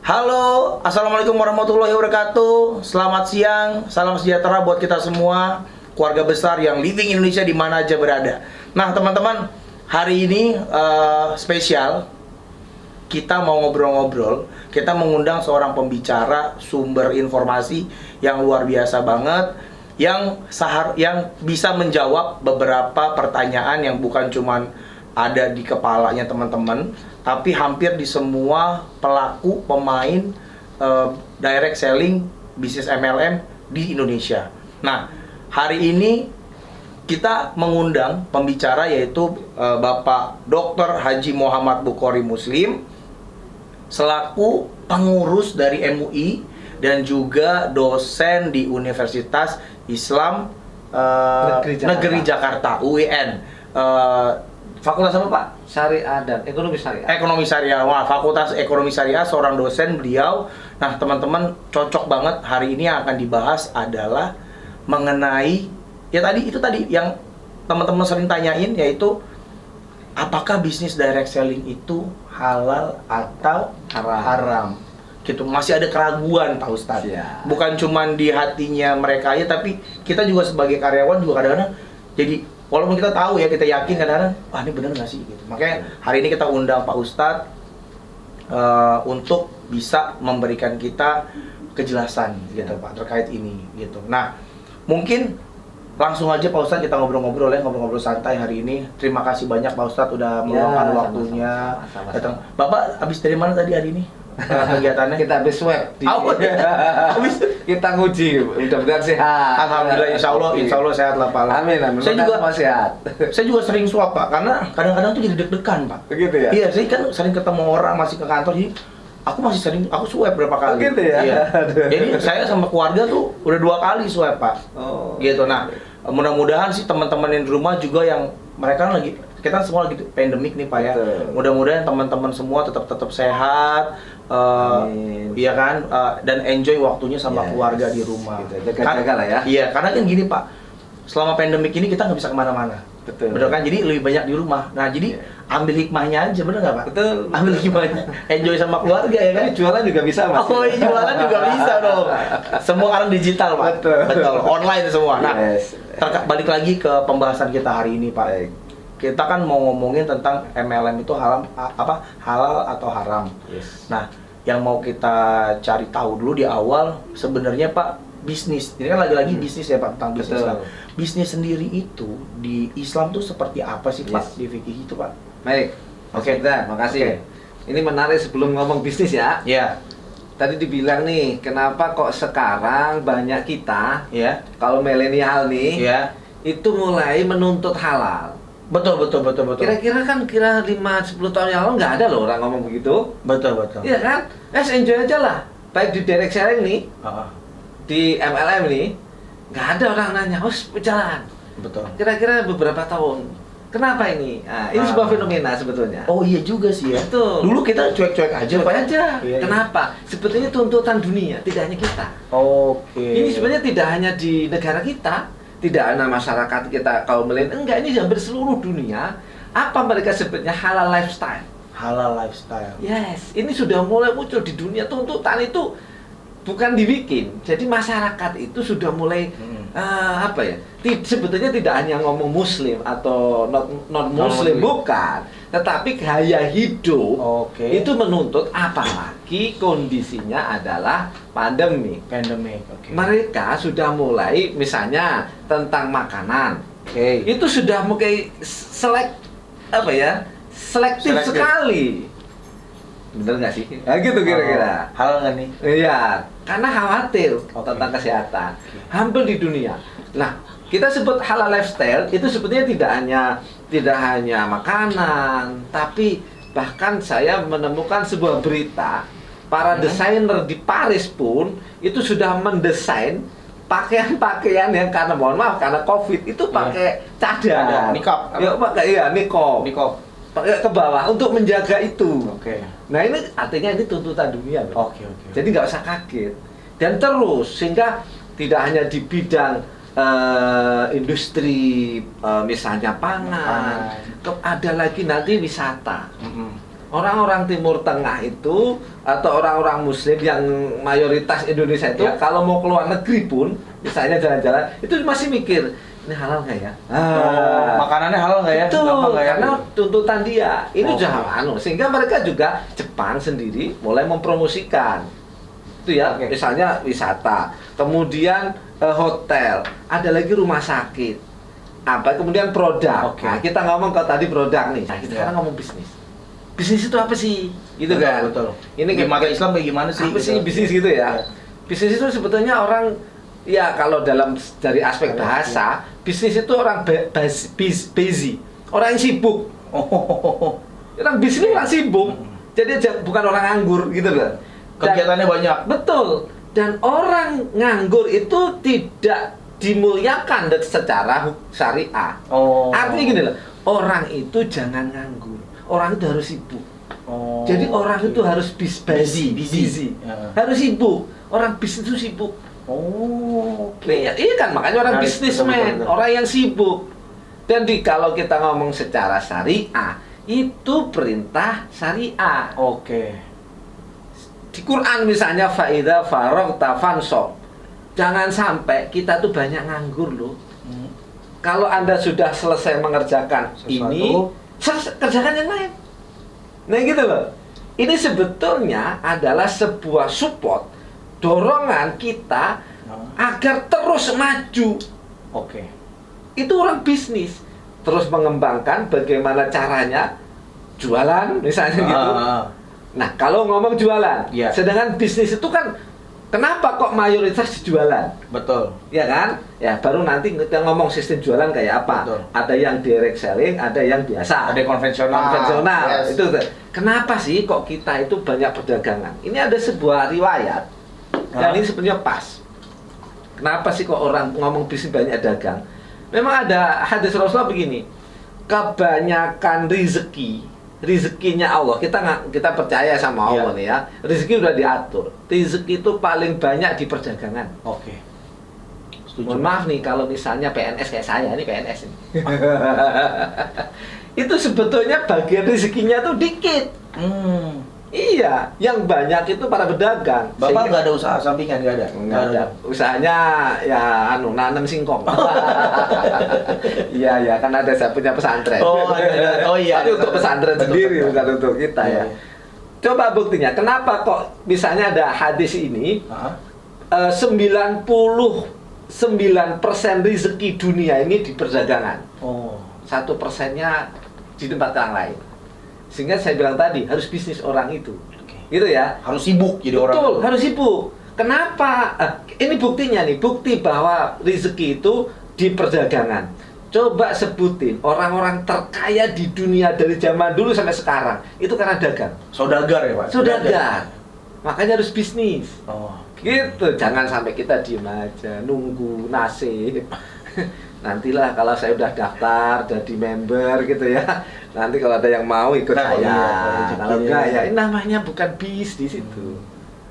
Halo, Assalamualaikum warahmatullahi wabarakatuh. Selamat siang, salam sejahtera buat kita semua, keluarga besar yang living Indonesia di mana aja berada. Nah teman-teman, hari ini spesial. Kita mau ngobrol-ngobrol. Kita mengundang seorang pembicara, sumber informasi yang luar biasa banget, yang bisa menjawab beberapa pertanyaan yang bukan cuman ada di kepalanya teman-teman, tapi hampir di semua pelaku pemain direct selling bisnis MLM di Indonesia. Nah, hari ini kita mengundang pembicara yaitu Bapak Dr. Haji Muhammad Bukhari Muslim selaku pengurus dari MUI dan juga dosen di Universitas Islam Negeri Jakarta UIN. Fakultas apa Pak? Syariah dan Ekonomi Syariah. Ekonomi Syariah. Wah, Fakultas Ekonomi Syariah, seorang dosen beliau. Nah, teman-teman cocok banget. Hari ini yang akan dibahas adalah mengenai ya itu tadi yang teman-teman sering tanyain, yaitu apakah bisnis direct selling itu halal atau haram? Gitu. Masih ada keraguan Pak Ustadz. Ya. Bukan cuman di hatinya mereka aja, tapi kita juga sebagai karyawan juga kadang-kadang jadi walaupun kita tahu ya, kita yakin kadang-kadang, wah ini bener nggak sih? Gitu. Makanya hari ini kita undang Pak Ustadz untuk bisa memberikan kita kejelasan gitu Pak terkait ini gitu. Nah, mungkin langsung aja Pak Ustadz kita ngobrol-ngobrol santai hari ini. Terima kasih banyak Pak Ustadz udah meluangkan waktunya datang. Bapak habis dari mana tadi hari ini? Kegiatannya? Kita habis swab di kita nguji, mudah-mudahan sehat. Alhamdulillah, insya Allah sehat lah Pak. Amin. Saya juga sehat. Saya juga sering swab Pak, karena kadang-kadang tuh jadi deg-degan Pak. Begitu ya? Iya, saya kan sering ketemu orang masih ke kantor, jadi aku swab berapa kali. Begitu ya? Iya. Jadi saya sama keluarga tuh udah 2 kali swab Pak. Oh. Gitu. Nah, mudah-mudahan sih teman-teman yang di rumah juga yang mereka kan kita semua lagi pandemik nih Pak ya. Mudah-mudahan teman-teman semua tetap sehat. Iya kan, dan enjoy waktunya sama keluarga di rumah. Gitu. Jaga-jaga lah ya. Iya, karena kan gini Pak, selama pandemik ini kita nggak bisa kemana-mana. Betul. Bener kan, jadi lebih banyak di rumah. Nah, jadi ambil hikmahnya aja, bener nggak Pak? Betul. Ambil hikmahnya, enjoy sama keluarga ya kan. Jualan juga bisa Mas. Oh, iya, jualan juga bisa dong. Semua kan digital Pak. Betul. Online semua. Nah, balik lagi ke pembahasan kita hari ini Pak. Baik. Kita kan mau ngomongin tentang MLM itu halal atau haram. Yes. Nah, yang mau kita cari tahu dulu di awal sebenarnya Pak, bisnis. Ini kan lagi-lagi bisnis ya Pak, tentang bisnis. Nah, bisnis sendiri itu di Islam tuh seperti apa sih Pak? Di fikih itu Pak? Baik. Oke, makasih. Ini menarik sebelum ngomong bisnis ya. Iya. Tadi dibilang nih, kenapa kok sekarang banyak kita, Iya. kalau milenial nih, Iya. itu mulai menuntut halal. Betul. Kira-kira kan 5-10 tahun yang lalu nggak ada loh orang ngomong begitu. Betul. Iya kan? Enjoy aja lah. Baik di direct selling nih, di MLM nih, nggak ada orang nanya, jalan. Betul. Kira-kira beberapa tahun. Kenapa ini? Nah, ini sebuah fenomena sebetulnya. Oh iya juga sih ya. Betul. Dulu kita cuek-cuek aja Pak. Iya. Kenapa? Sebetulnya tuntutan dunia, tidak hanya kita. Oke. Ini sebenarnya tidak hanya di negara kita, tidak hanya masyarakat kita kaum milenial, enggak, ini hampir seluruh dunia. Apa mereka sebutnya halal lifestyle? Halal lifestyle. Yes, ini sudah mulai muncul di dunia. Tuntutan itu bukan dibikin. Jadi masyarakat itu sudah mulai sebetulnya tidak hanya ngomong muslim atau non muslim, bukan, tetapi gaya hidup itu menuntut, apalagi kondisinya adalah pandemi. Mereka sudah mulai, misalnya tentang makanan, itu sudah mulai selektif sekali. Bener nggak sih? Nah, gitu kira-kira. Halal nggak nih? Iya, karena khawatir tentang kesehatan. Hampir di dunia. Nah, kita sebut halal lifestyle itu sebetulnya tidak hanya makanan, tapi bahkan saya menemukan sebuah berita, para desainer di Paris pun itu sudah mendesain pakaian-pakaian yang karena karena COVID itu pakai cadar. Nikop. Ya, pakai nikop. Pakai ke bawah untuk menjaga itu. Nah, ini artinya ini tuntutan dunia. Jadi nggak usah kaget. Dan terus, sehingga tidak hanya di bidang industri misalnya pangan, ada lagi nanti wisata. Orang-orang Timur Tengah itu atau orang-orang Muslim yang mayoritas Indonesia itu Ya. kalau mau keluar negeri pun, misalnya jalan-jalan, itu masih mikir ini halal nggak ya? Makanannya halal nggak ya? Betul, Gampang nggak ya? karena tuntutan dia ini Oh. udah sehingga mereka juga Jepang sendiri mulai mempromosikan itu ya, Oke. misalnya wisata, kemudian hotel, ada lagi rumah sakit, kemudian produk. Oke. Nah, kita ngomong kalau tadi produk nih, nah, kita Ya. sekarang ngomong bisnis. Bisnis itu apa sih? Gitu Betul, kan? betul. Ini Di mata Islam kayak gimana sih? apa sih Gitu. bisnis gitu ya? Ya. Bisnis itu sebetulnya orang ya kalau dari aspek bahasa, bisnis itu orang busy, orang yang sibuk. Oh, Orang bisnis orang sibuk. Jadi bukan orang nganggur gitu loh. kegiatannya banyak. Betul. Dan orang nganggur itu tidak dimuliakan secara syariah. Oh. Artinya gini loh, orang itu jangan nganggur. Orang itu harus sibuk. Oh. Jadi orang itu harus busy. Ya. Harus sibuk. Orang bisnis itu sibuk. Oh. Iya kan, makanya orang Menarik, bisnismen, betul. orang yang sibuk. Dan kalau kita ngomong secara syariah, itu perintah syariah. Oke. Di Quran misalnya faida faragta fansab. Jangan sampai kita tuh banyak nganggur loh. Hmm. Kalau Anda sudah selesai mengerjakan Sesuatu. ini, kerjakan yang lain. Nah gitu loh. Ini sebetulnya adalah sebuah support, dorongan kita agar terus maju. Oke. Itu orang bisnis. Terus mengembangkan bagaimana caranya jualan misalnya gitu. Nah, kalau ngomong jualan, Iya. sedangkan bisnis itu kan kenapa kok mayoritas jualan? Betul. Ya kan? Ya, baru nanti kita ngomong sistem jualan kayak apa. Betul. Ada yang direct selling, ada yang biasa. Ada yang konvensional. Konvensional. Yes. Itu. Kenapa sih kok kita itu banyak perdagangan? Ini ada sebuah riwayat dan ini sebenarnya pas. Kenapa sih kok orang ngomong bisnis banyak dagang? Memang ada hadis Rasulullah begini. Kebanyakan rezekinya Allah. Kita percaya sama Allah Iya. nih ya. Rezeki udah diatur. Rezeki itu paling banyak di perdagangan. Oke. Setuju. Mohon maaf nih kalau misalnya PNS kayak saya, ini PNS ini. Itu sebetulnya bagian rezekinya tuh dikit. Iya, yang banyak itu para pedagang. Bapak nggak ada usaha sampingan, nggak ada? Nggak ada. Usahanya ya nanam singkong. Iya ya, kan saya punya pesantren. Oh, ada. Oh iya. Tapi untuk pesantren Betul, sendiri betul. bukan untuk kita Iya, ya. iya. Coba buktinya, kenapa kok misalnya ada hadis ini 99% rezeki dunia ini di perdagangan. Oh. 1%-nya di tempat yang lain. Sehingga saya bilang tadi harus bisnis orang itu. Oke. Gitu ya. Harus sibuk jadi orang. Betul, harus sibuk. Kenapa? Ini buktinya nih, bukti bahwa rezeki itu di perdagangan. Coba sebutin orang-orang terkaya di dunia dari zaman dulu sampai sekarang. Itu karena dagang. Saudagar ya, Pak? Saudagar. Makanya harus bisnis. Oh. Gitu, jangan sampai kita diem aja, nunggu nasib. Nantilah kalau saya udah daftar, jadi member gitu ya. Nanti kalau ada yang mau ikut Nah, saya. iya, Kalau enggak ya, ini namanya bukan bisnis itu.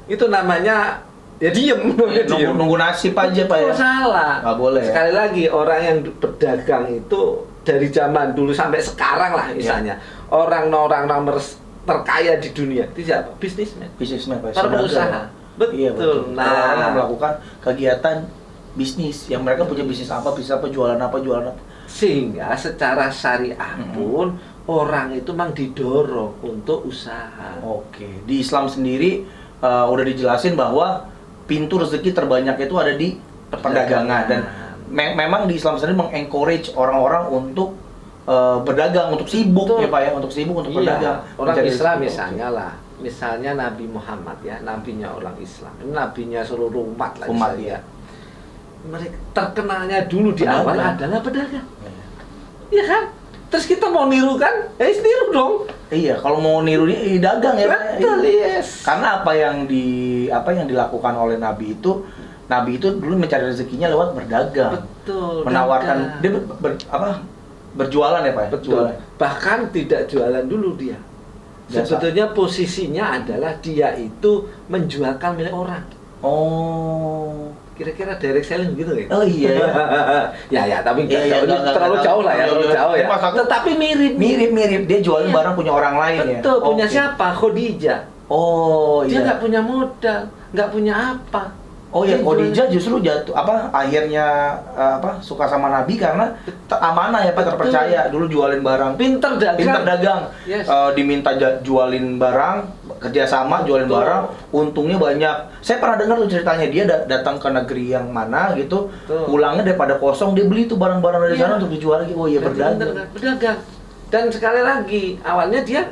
Itu namanya ya diem. Nunggu nasib aja, Pak ya. Itu salah. Nggak boleh, ya? Sekali lagi orang yang berdagang itu dari zaman dulu sampai sekarang lah misalnya. Orang-orang terkaya di dunia itu siapa? Bisnismen. Bisnismen, Pak. Para Saudagar. pengusaha. Betul. Iya, betul. Nah. Orang yang melakukan kegiatan bisnis yang mereka punya bisnis apa, jualan apa. Sehingga secara syariah pun orang itu memang didorong untuk usaha. Oke. Di Islam sendiri udah dijelasin bahwa pintu rezeki terbanyak itu ada di perdagangan dan memang di Islam sendiri mengencourage orang-orang untuk berdagang, untuk sibuk. Betul. Ya Pak ya, untuk sibuk, untuk Iya. berdagang. Orang Mencari Islam rezeki. misalnya lah, misalnya Nabi Muhammad ya, nabinya orang Islam, ini nabinya seluruh umat lah. Umat, misalnya. ya. Mereka terkenalnya dulu di Pedagang. awal adalah pedagang. Iya. Iya kan? Terus kita mau niru kan? Niru dong. Iya, kalau mau niru dia dagang ya. Pak. Betul, Iya. yes. Karena apa yang dilakukan oleh Nabi itu dulu mencari rezekinya lewat berdagang. Betul. Menawarkan dagang. dia berjualan ya Pak ya? Betul. Jualan. Bahkan tidak jualan dulu dia. Biasa. Sebetulnya posisinya adalah dia itu menjualkan milik orang. Oh. kira-kira direct selling gitu ya? Oh iya. Ya, tapi Iya, iya, nggak terlalu tahu. jauh lah ya, terlalu Iya, jauh ya. Mas, aku- Tetapi mirip. Mirip-mirip, dia jualin Iya. barang punya orang lain ya. Betul, punya Oke. siapa? Khadijah. Oh Dia iya. nggak punya modal, nggak punya apa. Oh ya, Dia Khadijah jualin- justru jatuh akhirnya suka sama Nabi karena amanah ya Pak, Betul. terpercaya. Dulu jualin barang, pinter dagang. pintar dagang. Yes. Diminta jualin barang, kerjasama jualin Betul. barang, untungnya banyak. Saya pernah dengar tuh ceritanya dia datang ke negeri yang mana gitu, Betul. pulangnya daripada kosong dia beli tuh barang-barang dari Iya. sana untuk dijual lagi. Oh iya, Berarti berdagang. pinter kan? Berdagang. Dan sekali lagi, awalnya dia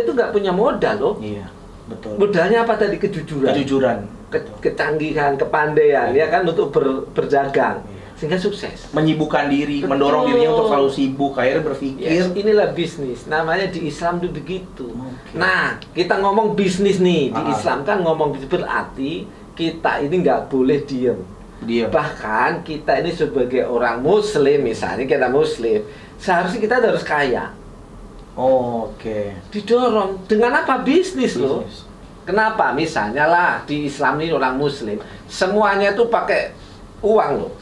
tuh nggak punya modal loh. Iya, betul. Modalnya apa tadi? Kejujuran. Kejujuran. Kecanggihan, kepandaian ya kan untuk berdagang. Iya. Sehingga sukses. Menyibukkan diri, Betul. mendorong dirinya untuk selalu sibuk, akhirnya berpikir. Yes, inilah bisnis. Namanya di Islam tuh begitu. Oke. Nah, kita ngomong bisnis nih di Ah. Islam kan ngomong bisnis berarti kita ini nggak boleh diem. Dia Bahkan kita ini sebagai orang Muslim, misalnya kita Muslim, seharusnya kita harus kaya. Oke. Didorong dengan apa? Bisnis loh. Bisnis. Kenapa? Misalnya lah di Islam ini orang Muslim, semuanya tuh pakai uang loh.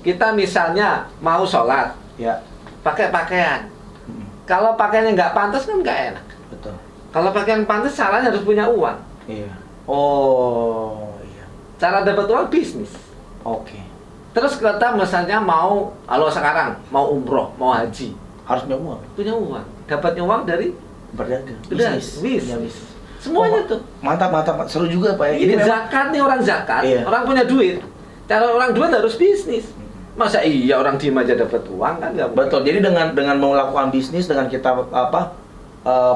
Kita misalnya mau sholat, Ya, pakai pakaian. Hmm, Kalau pakaiannya nggak pantas kan nggak enak. betul. Kalau pakaian pantas, caranya harus punya uang. Iya. Oh, iya. Cara dapat uang bisnis. Oke. Terus kita misalnya mau, kalau sekarang mau umroh, mau haji, Harus punya uang. punya uang. Dapatnya uang dari Berdagang. bisnis. Punya bisnis. Semuanya Oh, tuh. Mantap, mantap. Seru juga Pak ya. Ini memang- zakat nih, orang zakat, Iya. orang punya duit. Cara orang duit harus bisnis. Masa iya orang diem aja dapat uang kan nggak mungkin. Betul. Jadi dengan melakukan bisnis, dengan kita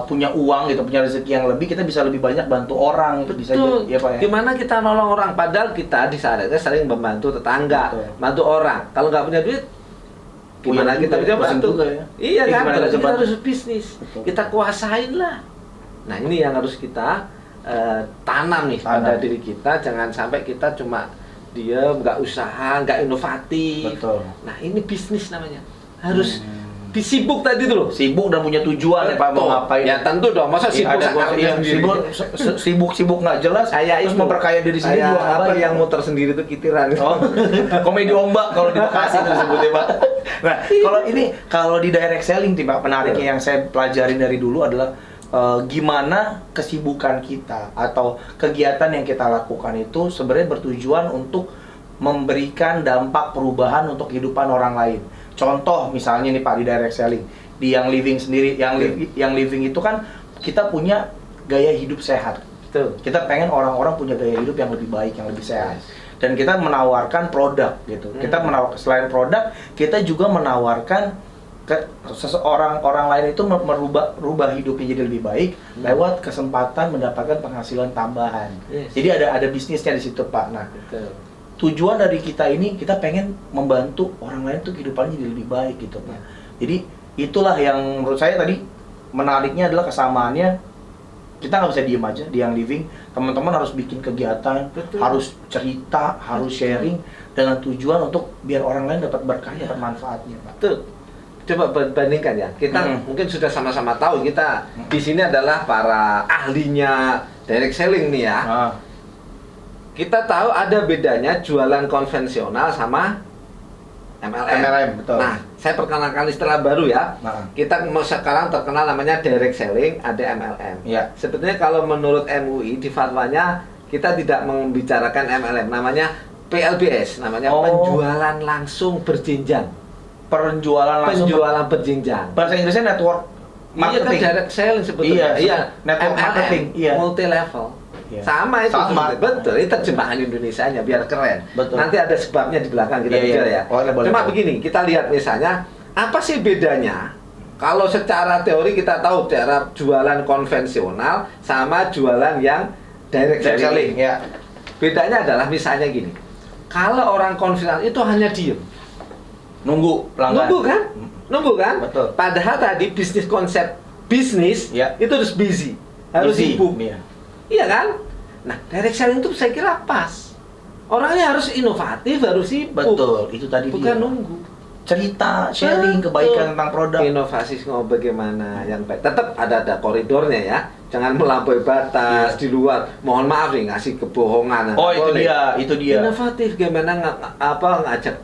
punya uang gitu, punya rezeki yang lebih, kita bisa lebih banyak bantu orang gitu. Bisa Betul. ya Pak ya. Gimana kita nolong orang padahal kita di saatnya sering membantu tetangga, Betul. bantu orang. Kalau nggak punya duit, gimana Puyeng kita juga bisa ya, pusing bantu? juga ya. Iya kan? Gimana Berarti bisa kita bantu? harus bisnis. Betul. Kita kuasain lah. Nah ini yang harus kita tanam nih Tanam. pada diri kita. Jangan sampai kita cuma diem, nggak usaha, nggak inovatif. Betul. Nah ini bisnis namanya. Harus disibuk tadi tuh loh. Sibuk dan punya tujuan ya Pak mau Betul. ngapain. Ya tentu dong. Masa Iya, sibuk ada sangat yang sendiri. sibuk nggak jelas Kayak terus itu. memperkaya diri sendiri Kayak juga nggak apa baik. yang muter sendiri itu kitiran. Oh, komedi ombak kalau di Bekasi itu disebutnya Pak. Nah, kalau di direct selling nih Pak, penariknya yang saya pelajarin dari dulu adalah gimana kesibukan kita atau kegiatan yang kita lakukan itu sebenarnya bertujuan untuk memberikan dampak perubahan untuk kehidupan orang lain. Contoh misalnya nih Pak di direct selling, di yang living sendiri, yang living itu kan kita punya gaya hidup sehat. Betul. Kita pengen orang-orang punya gaya hidup yang lebih baik, yang lebih sehat. Dan kita menawarkan produk gitu. Kita selain produk, kita juga menawarkan ke orang lain itu merubah hidupnya jadi lebih baik lewat kesempatan mendapatkan penghasilan tambahan. Yes. Jadi ada bisnisnya di situ Pak. Nah, Betul. tujuan dari kita ini kita pengen membantu orang lain tuh kehidupannya jadi lebih baik gitu Pak. Jadi itulah yang menurut saya tadi menariknya adalah kesamaannya. Kita nggak bisa diem aja di yang living. Teman-teman harus bikin kegiatan, Betul. harus cerita, harus sharing dengan tujuan untuk biar orang lain dapat berkah, dapat manfaatnya Pak. Betul. Coba bandingkan ya. Kita mungkin sudah sama-sama tahu kita di sini adalah para ahlinya direct selling nih ya. Nah, Kita tahu ada bedanya jualan konvensional sama MLM. MLM, betul. Nah, saya perkenalkan istilah baru ya. Nah. Kita mau sekarang terkenal namanya direct selling, ada MLM. Iya. Sebetulnya kalau menurut MUI di fatwanya kita tidak membicarakan MLM, namanya PLBS, namanya Oh. penjualan langsung berjenjang. penjualan langsung. Penjualan berjenjang. Bahasa Inggrisnya network Iya kan marketing. direct selling sebetulnya. Iya, network marketing, iya. Multi level. Iya. Sama itu Sama. sebetulnya. Betul, itu terjemahan Indonesianya biar keren. Betul. Nanti ada sebabnya di belakang kita Iya, bicara iya. ya. Boleh, boleh, Cuma boleh. begini, kita lihat misalnya apa sih bedanya? Kalau secara teori kita tahu cara jualan konvensional sama jualan yang direct Direct selling, selling. ya. Bedanya adalah misalnya gini. Kalau orang konvensional itu hanya diem. Nunggu pelanggan. Nunggu kan? Nunggu kan? Betul. Padahal tadi bisnis konsep bisnis Ya. itu harus busy, harus Busy, sibuk. iya. Iya kan? Nah, direct selling itu saya kira pas. Orangnya harus inovatif, harus sibuk. Betul, itu tadi Bukan dia. nunggu. cerita, sharing kebaikan tentang produk. Inovasi bagaimana yang baik. Tetap ada koridornya ya. Jangan melampaui batas di luar. Mohon maaf nih ngasih kebohongan. Oh, itu dia. Inovatif gimana ngajak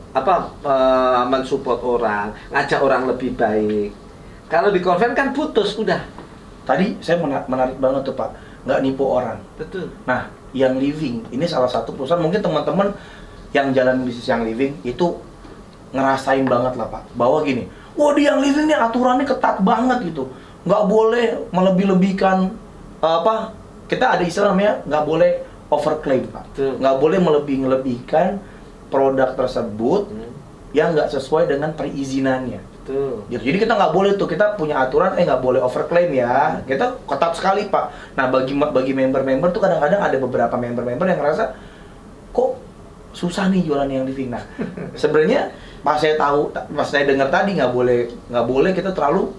mensupport orang, ngajak orang lebih baik. Kalau di konven kan putus udah. Tadi saya menarik banget tuh Pak, nggak nipu orang. Betul. Nah, yang living ini salah satu perusahaan, mungkin teman-teman yang jalan bisnis yang living itu ngerasain banget lah Pak, bahwa gini, wah di yang living nih aturannya ketat banget gitu, nggak boleh melebih-lebihkan kita ada istilah namanya nggak boleh overclaim Pak, nggak boleh melebih-lebihkan produk tersebut yang nggak sesuai dengan perizinannya. Gitu. Jadi kita nggak boleh tuh, kita punya aturan nggak boleh overclaim ya, kita ketat sekali Pak. Nah bagi member-member tuh kadang-kadang ada beberapa member-member yang ngerasa kok susah nih jualan yang living. Nah sebenarnya pas saya dengar tadi nggak boleh kita terlalu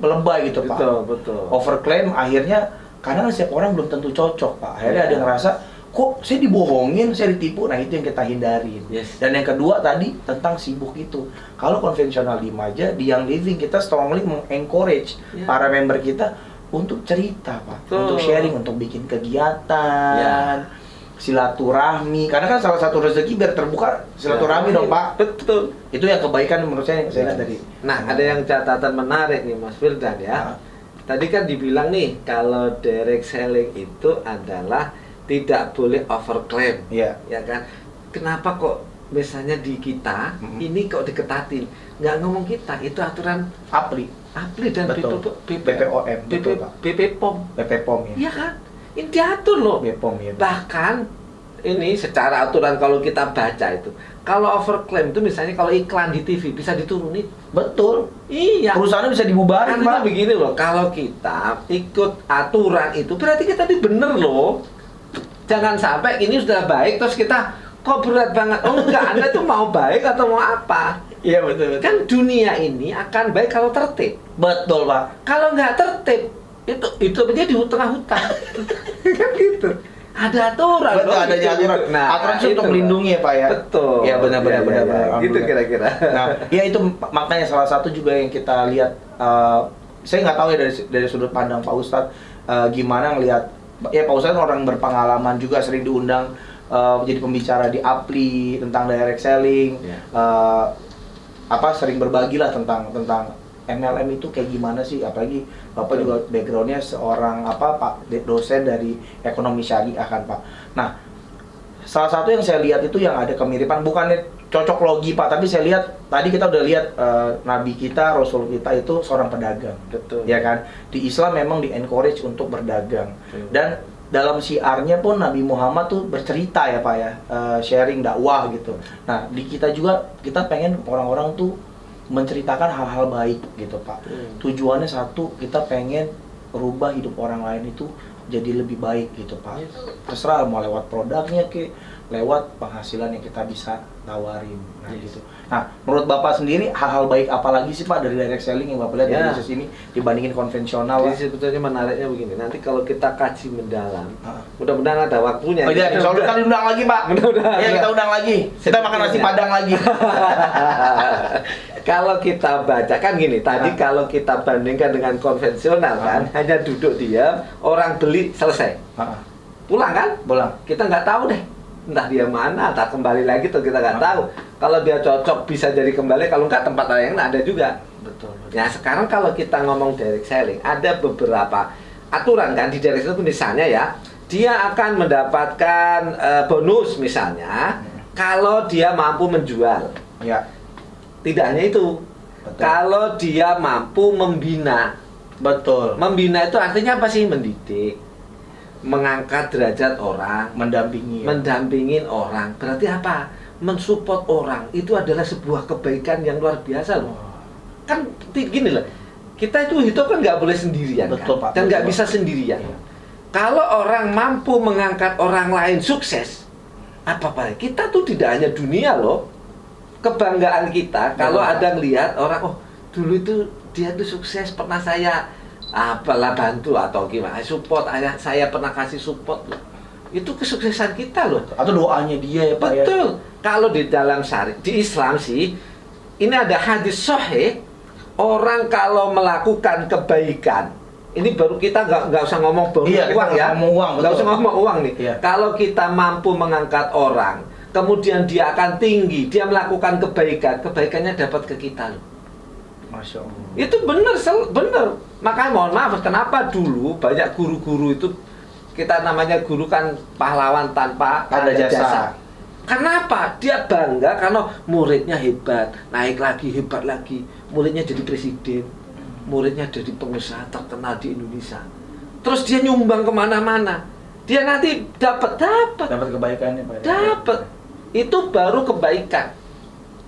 lebay gitu Pak. Betul. Overclaim akhirnya karena setiap orang belum tentu cocok Pak. Akhirnya ada yang ngerasa kok saya dibohongin, saya ditipu. Nah itu yang kita hindarin. Dan yang kedua tadi tentang sibuk itu. Kalau konvensional aja di yang living kita strongly mengencourage para member kita untuk cerita Pak, untuk sharing, untuk bikin kegiatan. Silaturahmi, karena kan salah satu rezeki biar terbuka silaturahmi dong Pak. Betul. Itu yang kebaikan menurut saya lihat dari. Nah ada yang catatan menarik nih Mas Firdan ya. Tadi kan dibilang nih kalau direct selling itu adalah tidak boleh overclaim, ya kan? Kenapa kok misalnya di kita ini kok diketatin? Nggak ngomong kita, itu aturan APLI dan BPOM ya. Iya kan? Ini diatur loh. BPOM ya. Bahkan ini secara aturan kalau kita baca itu, kalau overclaim itu misalnya kalau iklan di TV bisa diturunin. Betul. Iya. Perusahaannya bisa dibubarin Pak. Begini loh, kalau kita ikut aturan itu berarti kita ini bener loh. Jangan sampai ini sudah baik terus kita kok berat banget. Oh enggak, Anda tuh mau baik atau mau apa? Iya betul. Kan dunia ini akan baik kalau tertib. Betul Pak. Kalau nggak tertib itu menjadi di tengah hutan. Kan gitu. Ada aturan. Betul, ada aturan. Nah, aturan itu untuk melindungi ya Pak ya. Betul. Ya benar. Gitu kira-kira. Nah, ya itu makanya salah satu juga yang kita lihat. Saya nggak tahu ya dari sudut pandang Pak Ustadz gimana ngelihat. Ya Pak Ustadz orang berpengalaman juga, sering diundang jadi pembicara di APLI tentang direct selling. Sering berbagi lah tentang MLM itu kayak gimana sih, apalagi Bapak juga backgroundnya seorang Pak dosen dari ekonomi syariah kan Pak. Nah, salah satu yang saya lihat itu yang ada kemiripan, bukannya cocok logi Pak, tapi saya lihat tadi kita udah lihat Nabi kita, Rasul kita itu seorang pedagang. Betul. Ya kan? Di Islam memang di-encourage untuk berdagang. Dan dalam syiarnya pun Nabi Muhammad tuh bercerita ya Pak ya, sharing dakwah gitu. Nah, di kita juga kita pengen orang-orang tuh menceritakan hal-hal baik gitu Pak. Tujuannya satu, kita pengen rubah hidup orang lain itu jadi lebih baik gitu Pak. Terserah mau lewat produknya lewat penghasilan yang kita bisa tawarin. Nah gitu. Nah, menurut Bapak sendiri hal-hal baik apa lagi sih Pak dari direct selling yang Bapak lihat dari bisnis ini dibandingin konvensional? Jadi sebetulnya menariknya begini, nanti kalau kita kaji mendalam, mudah-mudahan ada waktunya. Oh iya, soalnya kali undang lagi Pak. Mudah-mudahan. Ya kita undang lagi. Kita makan nasi Padang lagi. Kalau kita baca kan gini, tadi kalau kita bandingkan dengan konvensional kan, hanya duduk diam, orang beli selesai. Pulang kan? Pulang. Kita nggak tahu deh, entah dia mana, entah kembali lagi tuh kita nggak tahu. Kalau dia cocok bisa jadi kembali, kalau nggak tempat lain ada juga. Betul. Nah sekarang kalau kita ngomong direct selling, ada beberapa aturan kan di direct selling misalnya ya, dia akan mendapatkan bonus misalnya kalau dia mampu menjual. Ya. Tidak hanya itu, kalau dia mampu membina. Betul. Membina itu artinya apa sih? Mendidik, mengangkat derajat orang, mendampingin orang. Berarti apa? Mensupport orang itu adalah sebuah kebaikan yang luar biasa loh. Kan gini loh, kita itu hidup kan nggak boleh sendirian. Betul, kan? Pak. Dan nggak bisa sendirian. Ya. Kalau orang mampu mengangkat orang lain sukses, apa-apa? Kita tuh tidak hanya dunia loh. Kebanggaan kita kalau ada ngelihat orang, oh dulu itu dia tuh sukses, pernah saya apalah bantu atau gimana, support, saya pernah kasih support loh. Itu kesuksesan kita loh. Atau doanya dia ya Pak. Betul. Ya? Kalau di dalam syariat, di Islam sih ini ada hadis sahih, orang kalau melakukan kebaikan, ini baru kita nggak usah ngomong bonus Iya, kita uang nggak ya, ngomong uang, nggak betul. usah ngomong uang nih. Iya. Kalau kita mampu mengangkat orang, kemudian dia akan tinggi, dia melakukan kebaikan, kebaikannya dapat ke kita loh. Masya Allah. Itu benar, benar. Makanya mohon maaf, kenapa dulu banyak guru-guru itu, kita namanya guru kan pahlawan tanpa Ada jasa. Kenapa? Dia bangga karena muridnya hebat, naik lagi, hebat lagi. Muridnya jadi presiden, muridnya jadi pengusaha terkenal di Indonesia. Terus dia nyumbang kemana-mana. Dia nanti dapat Kebaikannya Pak. dapat. Itu baru kebaikan.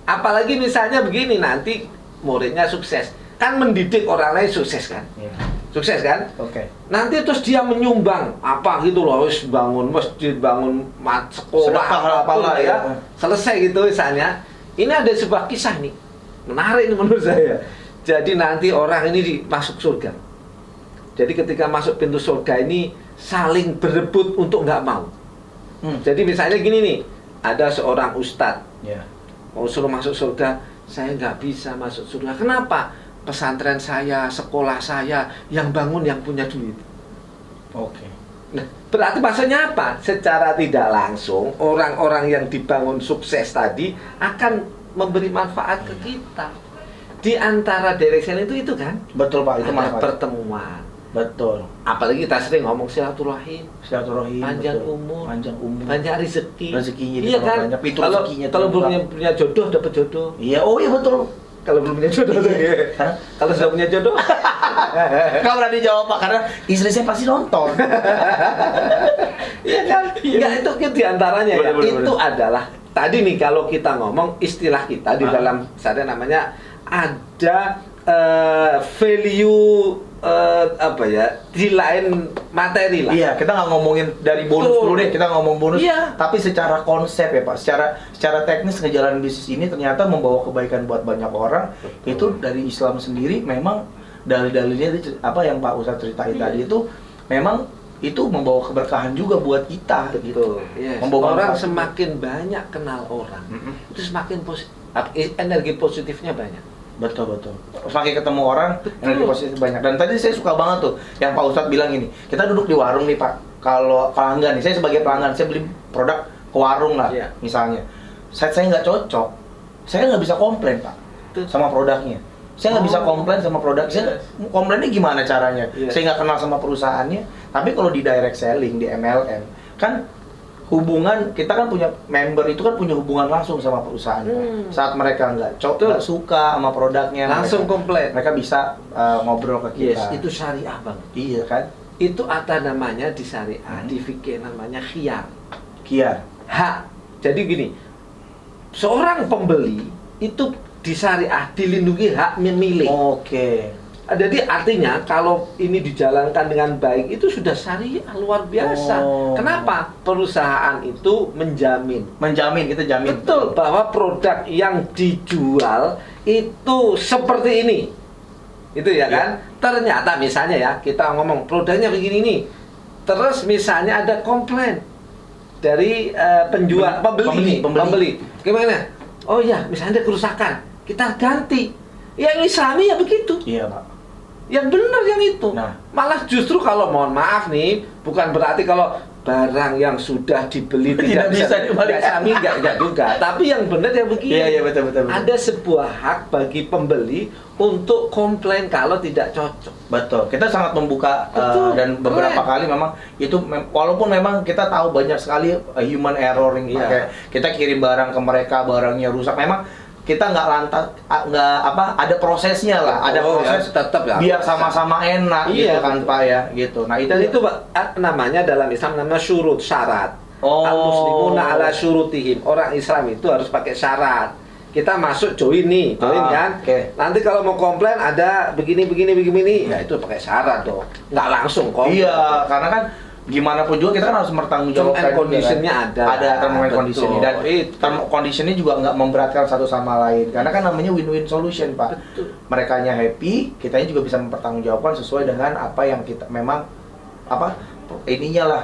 Apalagi misalnya begini, nanti muridnya sukses, kan mendidik orang lain sukses kan? Iya. Sukses kan? Oke. Nanti terus dia menyumbang apa gitu loh, wis bangun masjid, bangun sekolah, Sedekah apapun apalah ya. ya. Selesai gitu misalnya. Ini ada sebuah kisah nih, menarik nih menurut saya. Jadi nanti orang ini masuk surga. Jadi ketika masuk pintu surga ini saling berebut untuk nggak mau. Jadi misalnya gini nih, ada seorang ustadz Ya. mau suruh masuk surga, saya nggak bisa masuk surga. Kenapa? Pesantren saya, sekolah saya, yang bangun yang punya duit. Oke. Nah, berarti maksudnya apa? Secara tidak langsung, orang-orang yang dibangun sukses tadi akan memberi manfaat ke kita. Di antara direction itu kan? Betul Pak, itu Ada manfaat. pertemuan. Betul. Apalagi kita sering ngomong silaturahim, Silaturahim. panjang betul. umur, Panjang umur. banyak rezeki. Rezekinya Iya ditambah kan? banyak, pintu Kalau rezekinya kalau terbuka. belum punya jodoh dapat jodoh. Iya, oh iya betul. Kalau belum punya jodoh, Karena kalau sudah punya jodoh, Kau berani jawab Pak, karena istri saya pasti nonton. iya kan? Enggak, itu diantaranya ya. Bener. Itu adalah tadi nih kalau kita ngomong istilah kita di dalam saya namanya ada value apa ya, di lain materi lah. Iya, kita nggak ngomongin dari bonus Betul. dulu deh, kita ngomong bonus. Iya. Tapi secara konsep ya Pak, secara teknis ngejalanin bisnis ini ternyata membawa kebaikan buat banyak orang. Betul. Itu dari Islam sendiri memang dalil-dalilnya apa yang Pak Ustadz ceritain Iya. tadi itu memang itu membawa keberkahan juga buat kita. Gitu. Betul. Yes. Membawa Orang manfaat. semakin banyak kenal orang, itu semakin energi positifnya banyak. Betul. Semakin ketemu orang, Betul. energi positif banyak. Dan tadi saya suka banget tuh yang Pak Ustadz bilang ini. Kita duduk di warung nih Pak. Kalau pelanggan nih, saya sebagai pelanggan, saya beli produk ke warung lah, Iya. misalnya. Saya nggak cocok, saya nggak bisa komplain Pak Betul. sama produknya. Saya nggak bisa Oh. komplain sama produk. Saya komplainnya gimana caranya? Iya. Saya nggak kenal sama perusahaannya. Tapi kalau di direct selling, di MLM, kan hubungan kita kan punya member itu kan punya hubungan langsung sama perusahaan Pak. Saat mereka nggak Betul. nggak suka sama produknya, Langsung komplain. mereka bisa ngobrol ke Yes, kita. itu syariah bang. Iya kan? Itu ada namanya di syariah, di fikih namanya khiyar. Kiar. Hak. Jadi gini, seorang pembeli itu di syariah dilindungi hak memilih. Oke. Jadi artinya kalau ini dijalankan dengan baik itu sudah syariah luar biasa. Oh. Kenapa? Perusahaan itu menjamin. Menjamin, kita jamin. Betul bahwa produk yang dijual itu seperti ini. Itu ya kan? Ternyata misalnya ya, kita ngomong produknya begini nih. Terus misalnya ada komplain dari penjual, pembeli. Gimana? Oh ya, misalnya ada kerusakan, kita ganti. Yang Islami ya begitu. Iya Pak. Yang benar yang itu. Nah. Malah justru kalau mohon maaf nih, bukan berarti kalau barang yang sudah dibeli Tidak bisa dibalikan. enggak juga. Tapi yang benar yang begini. Iya betul. Ada sebuah hak bagi pembeli untuk komplain kalau tidak cocok. Betul. Kita sangat membuka Betul. dan beberapa Keren. kali memang itu walaupun memang kita tahu banyak sekali human error yang Iya. pakai kita kirim barang ke mereka, barangnya rusak. Memang kita nggak lantas ada prosesnya lah, ada Oh, ya, proses tetap ya. biar sama-sama enak Iya, gitu kan betul. Pak ya, gitu. Nah, Dan itu Pak, namanya dalam Islam namanya syurut, syarat. Oh. Al-muslimuna ala syurutihim. Orang Islam itu harus pakai syarat. Kita masuk join nih, join kan. Oke. Nanti kalau mau komplain ada begini, ya itu pakai syarat dong. Nggak langsung komplain. Iya, karena kan gimana pun juga kita kan harus bertanggung jawab. Term and condition-nya ada. Ada term and Betul. condition-nya. Dan term condition-nya juga nggak memberatkan satu sama lain. Karena kan namanya win-win solution, Pak. Betul. Merekanya happy, kitanya juga bisa mempertanggungjawabkan sesuai dengan apa yang kita memang ininya lah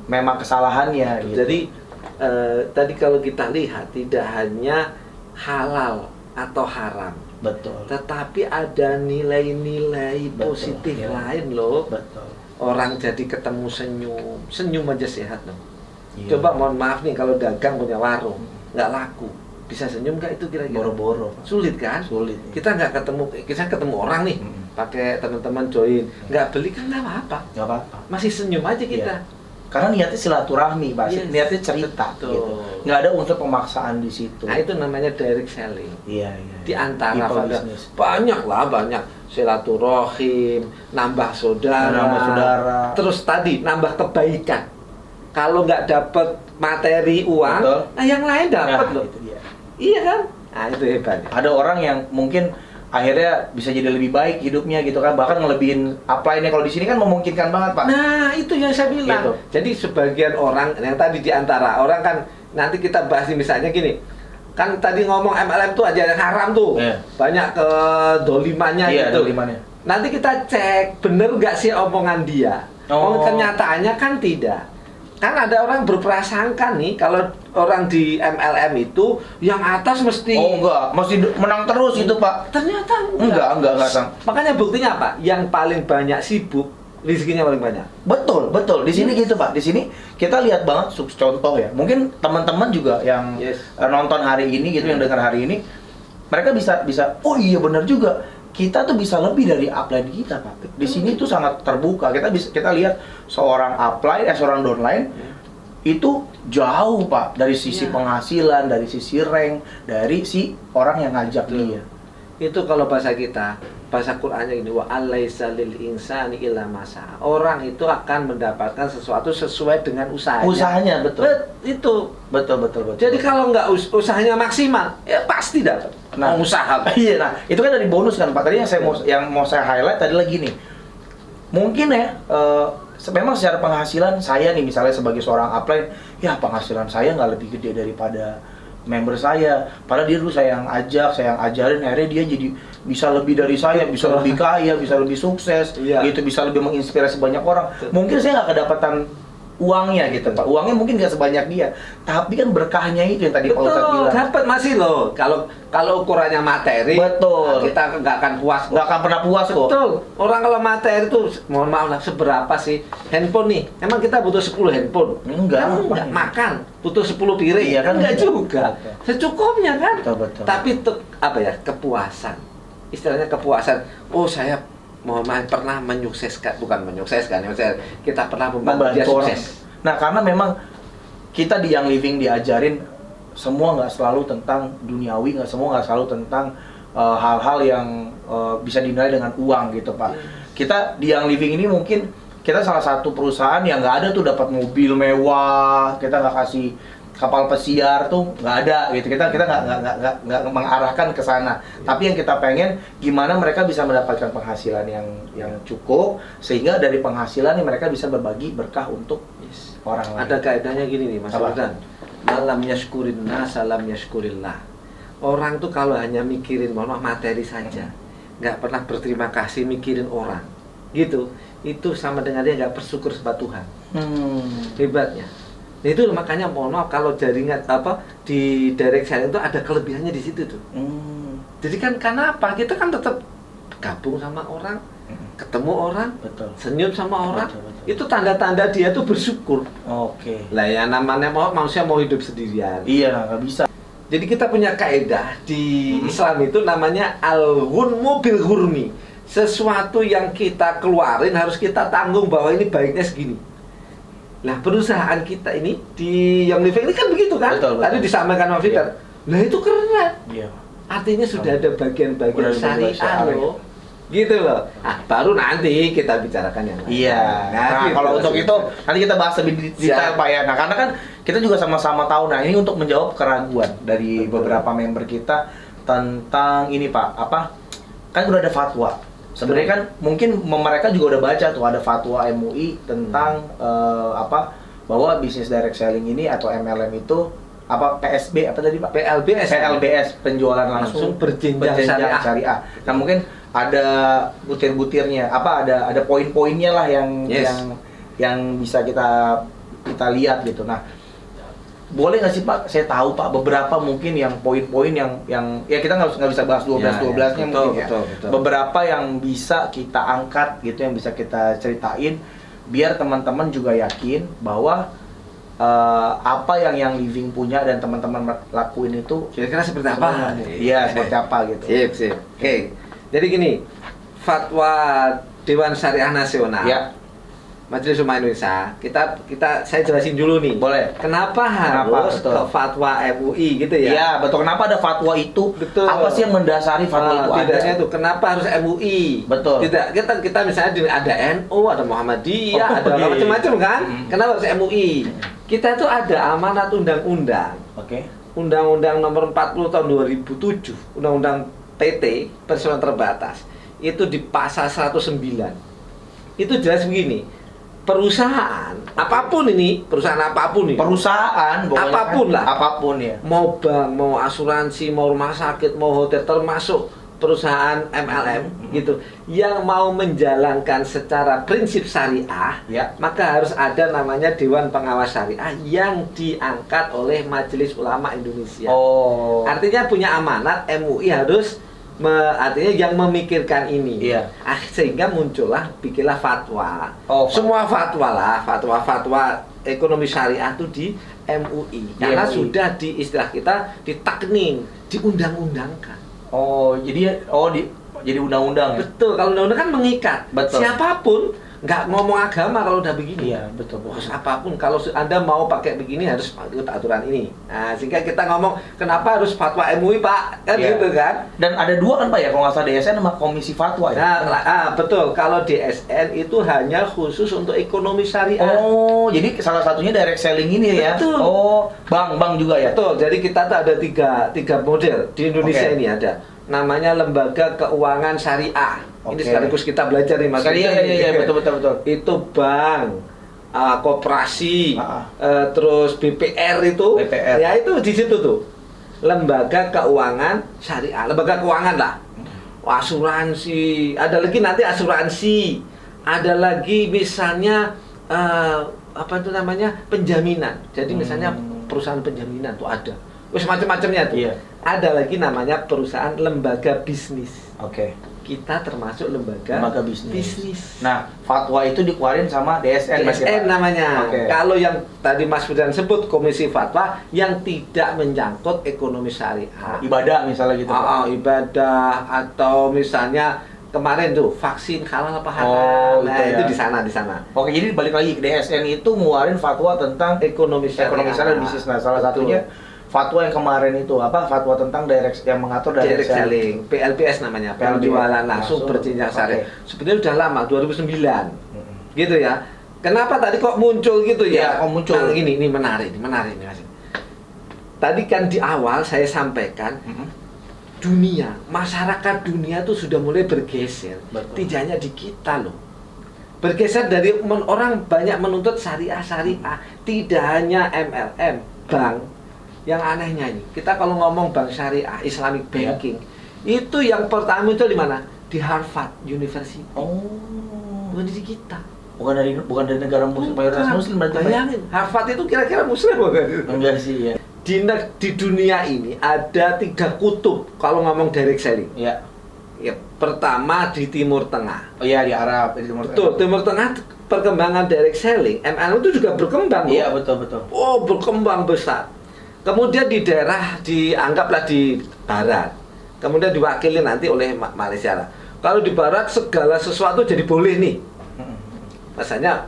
memang kesalahannya gitu. Jadi tadi kalau kita lihat tidak hanya halal atau haram. Betul. Tetapi ada nilai-nilai positif Iya. lain loh. Betul. Orang jadi ketemu senyum aja sehat loh. Iya. Coba mohon maaf nih kalau dagang punya warung, nggak laku, bisa senyum nggak itu kira-kira? Boro-boro. Pak. Sulit kan? Sulit. Kita nggak ketemu orang nih, pakai teman-teman join, nggak beli kan nggak apa-apa, Nggak apa-apa. masih senyum aja kita. Iya. Karena niatnya silaturahmi, Pak. Yes. Niatnya cerita Betul. gitu. Nggak ada unsur pemaksaan di situ. Nah itu namanya direct selling. Iya, iya. Di antara People pada business. banyak silaturahim, nambah saudara, Nambah saudara. terus tadi nambah kebaikan. Kalau nggak dapat materi uang, Betul. nah yang lain dapat Nah, loh. itu dia. Iya kan? Nah itu hebatnya. Ada orang yang mungkin akhirnya bisa jadi lebih baik hidupnya gitu kan, bahkan ngelebihin upline-nya. Kalau di sini kan memungkinkan banget, Pak. Nah itu yang saya bilang. Gitu. Jadi sebagian orang yang tadi di antara orang kan nanti kita bahas nih, misalnya gini. Kan tadi ngomong MLM tuh aja yang haram tuh. Iya. Banyak kedolimannya Iya, gitu. dolimannya. Nanti kita cek bener nggak sih omongan dia. Oh. Kenyataannya kan tidak. Kan ada orang berprasangka nih kalau orang di MLM itu yang atas mesti Oh enggak, masih menang terus itu, Pak. ternyata Enggak, Sang. Makanya buktinya apa? Yang paling banyak sibuk, rezekinya paling banyak. Betul, betul. Di sini gitu, Pak. Di sini kita lihat banget contoh ya. Mungkin teman-teman juga yang Yes. nonton hari ini gitu, yang dengar hari ini, mereka bisa oh iya benar juga. Kita tuh bisa lebih dari upline kita, Pak. Di sini tuh sangat terbuka. Kita lihat seorang upline, seorang downline itu jauh, Pak, dari sisi Iya. penghasilan, dari sisi rank, dari si orang yang ngajak Betul. dia. Itu kalau bahasa kita, bahasa Qur'annya ini, wa alaisa lil insani illa masa. Orang itu akan mendapatkan sesuatu sesuai dengan usahanya. Usahanya, betul. Itu. Betul. Jadi kalau nggak usahanya maksimal, ya pasti dapat. Nah, Mau usaha. iya, nah itu kan dari bonus kan, Pak. Tadi yang mau saya highlight tadi lagi nih. Mungkin ya, memang secara penghasilan saya nih misalnya sebagai seorang upline, ya penghasilan saya nggak lebih gede daripada member saya. Padahal dia dulu saya yang ajak, saya yang ajarin, akhirnya dia jadi bisa lebih dari saya, bisa lebih kaya, bisa lebih sukses, Iya. gitu, bisa lebih menginspirasi banyak orang. Betul. Mungkin saya nggak kedapatan uangnya gitu, Pak. Uangnya mungkin nggak sebanyak dia, tapi kan berkahnya itu yang tadi Pak Ustadz Betul, bilang. dapat masih loh. Kalau ukurannya materi, Betul. kita nggak akan puas. Nggak akan pernah puas kok. Betul. Orang kalau materi itu, mohon maaf lah, seberapa sih handphone nih? Emang kita butuh 10 handphone? Enggak. Kan enggak. Makan butuh 10 piring? Iya, kan Enggak enggak. juga. Betul. Secukupnya kan? Betul. Tapi apa ya? Kepuasan. Istilahnya kepuasan. Oh, saya mohon maaf pernah menyukseskan, bukan menyukseskan, ya, maksudnya kita pernah membantu dia Membantu orang. sukses. Nah, karena memang kita di Young Living diajarin semua nggak selalu tentang duniawi, nggak selalu tentang hal-hal yang bisa dinilai dengan uang gitu, Pak. Kita di Young Living ini mungkin kita salah satu perusahaan yang nggak ada tuh dapat mobil mewah, kita nggak kasih kapal pesiar tuh nggak ada gitu. Kita nggak mengarahkan ke sana. Tapi yang kita pengen gimana mereka bisa mendapatkan penghasilan yang cukup, sehingga dari penghasilan mereka bisa berbagi berkah untuk orang lain. Ada kaidahnya gini nih, Mas Apa? Sultan. Malam yashkurin nas, salam yashkurillah. Orang tuh kalau hanya mikirin mohon maaf, materi saja, nggak pernah berterima kasih mikirin orang, gitu. Itu sama dengan dia nggak bersyukur sama Tuhan. Hebatnya. Nah, itu makanya mohon maaf kalau jaringan di direct selling itu ada kelebihannya di situ tuh. Jadi kan karena apa? Kita kan tetap gabung sama orang, ketemu orang, Betul. senyum sama orang. Betul. Itu tanda-tanda dia tuh bersyukur. Oke. Lah ya namanya manusia mau hidup sendirian. Iya, nggak bisa. Jadi kita punya kaidah di Islam itu namanya al-ghunmu bil ghurmi. Sesuatu yang kita keluarin harus kita tanggung bahwa ini baiknya segini. Nah, perusahaan kita ini di Young Living ini kan begitu kan? Betul. Tadi disampaikan Mas Fitar. Nah, itu keren. Iya. Artinya sudah ada bagian-bagian Udah ada syariah syariah. loh. Gitu loh. Ah, baru nanti kita bicarakan yang lain. Iya. Nah, gitu, kalau Mas untuk Fitar. itu nanti kita bahas lebih detail, Siap. Pak ya. Nah, karena kan kita juga sama-sama tahu. Nah, ini untuk menjawab keraguan dari Betul. beberapa member kita tentang ini, Pak. Kan udah ada fatwa. Sebenarnya kan mungkin mereka juga udah baca tuh ada fatwa MUI tentang bahwa bisnis direct selling ini atau MLM itu PSB apa tadi, Pak? PLBS, penjualan langsung berjenjang syariah. Nah, mungkin ada butir-butirnya, ada poin-poinnya lah yang Yes. yang bisa kita lihat gitu. Nah, boleh nggak sih Pak? Saya tahu Pak beberapa mungkin yang poin-poin yang ya kita nggak bisa bahas 12-12-nya betul, mungkin ya. betul. Beberapa yang bisa kita angkat gitu, yang bisa kita ceritain biar teman-teman juga yakin bahwa apa yang living punya dan teman-teman lakuin itu Kira-kira seperti apa? Iya, seperti apa gitu. Sip. Oke. Jadi gini, fatwa Dewan Syariah Nasional. Ya, Majelis Ulama Indonesia, saya jelasin dulu nih. boleh. Kenapa harus betul. ke fatwa MUI gitu ya? Iya, betul. Kenapa ada fatwa itu? Betul. Apa sih yang mendasari fatwa itu Tidaknya ada? itu kenapa harus MUI? Betul. Tidak, kita misalnya ada NU, ada Muhammadiyah, ada iya. macam-macam kan? Hmm. Kenapa harus MUI? Kita itu ada amanat undang-undang. Oke. Undang-Undang Nomor 40 Tahun 2007, Undang-Undang PT Perseroan Terbatas. Itu di pasal 109. Itu jelas begini. Perusahaan apapun nih, Perusahaan pokoknya Apapun lah. Apapun ya. mau bank, mau asuransi, mau rumah sakit, mau hotel, termasuk perusahaan MLM gitu, yang mau menjalankan secara prinsip syariah, Ya. maka harus ada namanya Dewan Pengawas Syariah yang diangkat oleh Majelis Ulama Indonesia. Oh. Artinya punya amanat, MUI harus artinya yang memikirkan ini. Iya. Sehingga muncullah, bikinlah fatwa. Oh, Semua fatwa lah, fatwa ekonomi syariah itu di MUI. Karena MUI. sudah di istilah kita ditakning, diundang-undangkan. Oh, jadi jadi undang-undang ya. Betul, kalau undang-undang kan mengikat. Betul. Siapapun nggak ngomong agama kalau udah begini. Iya, betul. Harus apapun, kalau Anda mau pakai begini harus ikut aturan ini. Nah, sehingga kita ngomong kenapa harus fatwa MUI, Pak? Kan Iya. gitu kan? Dan ada dua kan Pak ya, kalau nggak salah DSN sama Komisi Fatwa ya. Nah, betul. Kalau DSN itu hanya khusus untuk ekonomi syariah. Oh, jadi salah satunya direct selling ini ya. Betul. Oh, bank juga ya. Betul. Jadi kita tuh ada tiga model di Indonesia. Oke. Ini ada. Namanya Lembaga Keuangan Syariah. Ini Oke. sekaligus kita belajar nih Mas. Iya, betul. Itu bank, koperasi, Ah. terus BPR itu. BPR. Ya itu di situ tuh. Lembaga Keuangan Syariah. Lembaga keuangan lah. Asuransi, ada lagi nanti asuransi. Ada lagi misalnya apa itu namanya? Penjaminan. Jadi misalnya perusahaan penjaminan tuh ada. Terus macam-macamnya tuh. Iya. Ada lagi namanya perusahaan lembaga bisnis. Oke. Kita termasuk lembaga bisnis. Nah, fatwa itu dikeluarin sama DSN Mas, ya, DSN Pak? namanya. Oke. Kalau yang tadi Mas Firdan sebut Komisi Fatwa yang tidak menyangkut ekonomi syariah. Ibadah misalnya gitu. Pak. Ibadah atau misalnya kemarin tuh vaksin halal apa halal. Oh, Nah, itu ya. itu di sana. Oke, jadi balik lagi ke DSN itu ngeluarin fatwa tentang Ekonomi syariah dan bisnis. Nah, salah Betul. satunya fatwa yang kemarin itu apa? Fatwa tentang yang mengatur Direct selling, PLPS namanya, penjualan langsung berjenjang syariah. Sebenarnya udah lama, 2009. Gitu ya. Kenapa tadi kok muncul gitu ya? Iya, kok muncul. Nah, ini menarik nih Mas. Tadi kan di awal saya sampaikan masyarakat dunia tuh sudah mulai bergeser. Betul. Tidak hanya di kita loh. Bergeser dari orang banyak menuntut syariah, tidak hanya MLM, bank. Yang anehnya ini, kita kalau ngomong bank syariah, Islamic banking, itu yang pertama itu di mana? Di Harvard University. Oh. Bukan di kita. Bukan dari negara muslim, mayoritas muslim berarti. Pak? Bayangin, Harvard itu kira-kira muslim bukan? Enggak sih ya. Di dunia ini ada 3 kutub kalau ngomong direct selling. Iya. Ya, pertama di Timur Tengah. Oh iya, di Arab, di Timur Betul, Tengah. Timur Tengah perkembangan direct selling, MLM itu juga berkembang. Iya, loh. betul. Oh, berkembang besar. Kemudian di daerah dianggaplah di barat. Kemudian diwakili nanti oleh Malaysia lah. Kalau di barat segala sesuatu jadi boleh nih. Rasanya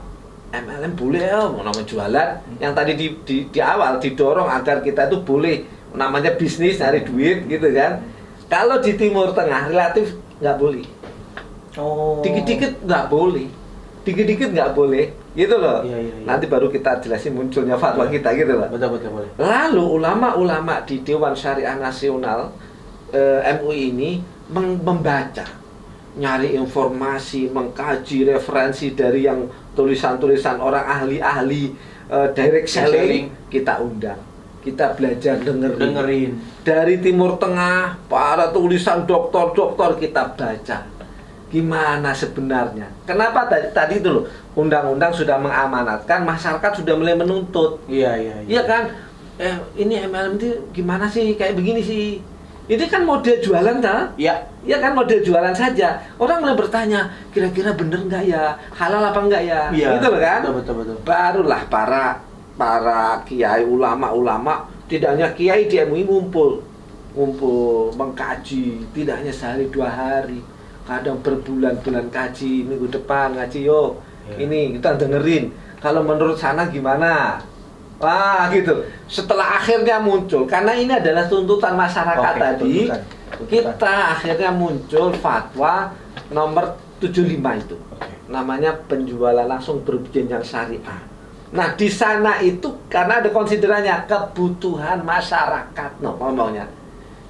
MLM boleh ya, mau namanya jualan. Yang tadi di awal didorong agar kita itu boleh namanya bisnis, cari duit gitu kan. Kalau di Timur Tengah relatif nggak boleh. Oh. Dikit-dikit nggak boleh. Dikit-dikit nggak boleh. Gitu loh. Iya. Nanti baru kita jelasin munculnya fatwa kita gitu loh. Betul boleh. Lalu ulama-ulama di Dewan Syariah Nasional MUI ini membaca, nyari informasi, mengkaji referensi dari yang tulisan-tulisan orang ahli-ahli direct selling, kita undang. Kita belajar dengerin. Dari Timur Tengah, para tulisan doktor-doktor kita baca. Gimana sebenarnya? Kenapa tadi itu loh, undang-undang sudah mengamanatkan, masyarakat sudah mulai menuntut. Iya. Iya kan? ini MLM itu gimana sih, kayak begini sih. Ini kan model jualan kan? Iya. Ya kan model jualan saja. Orang mulai bertanya, kira-kira bener nggak ya, halal apa enggak ya? Iya. Gitu loh kan? Betul. Barulah para kiai, ulama, tidak hanya kiai di MUI ngumpul mengkaji, tidak hanya sehari 2 hari, kadang berbulan-bulan kaji, minggu depan ngaji yuk. Iya. Ini kita dengerin. Kalau menurut sana gimana? Wah gitu. Setelah akhirnya muncul, karena ini adalah tuntutan masyarakat tadi, tuntutan. kita akhirnya muncul fatwa nomor 75 itu. Namanya penjualan langsung berjenjang syariah. Nah di sana itu karena ada konsiderannya kebutuhan masyarakat, ngomongnya.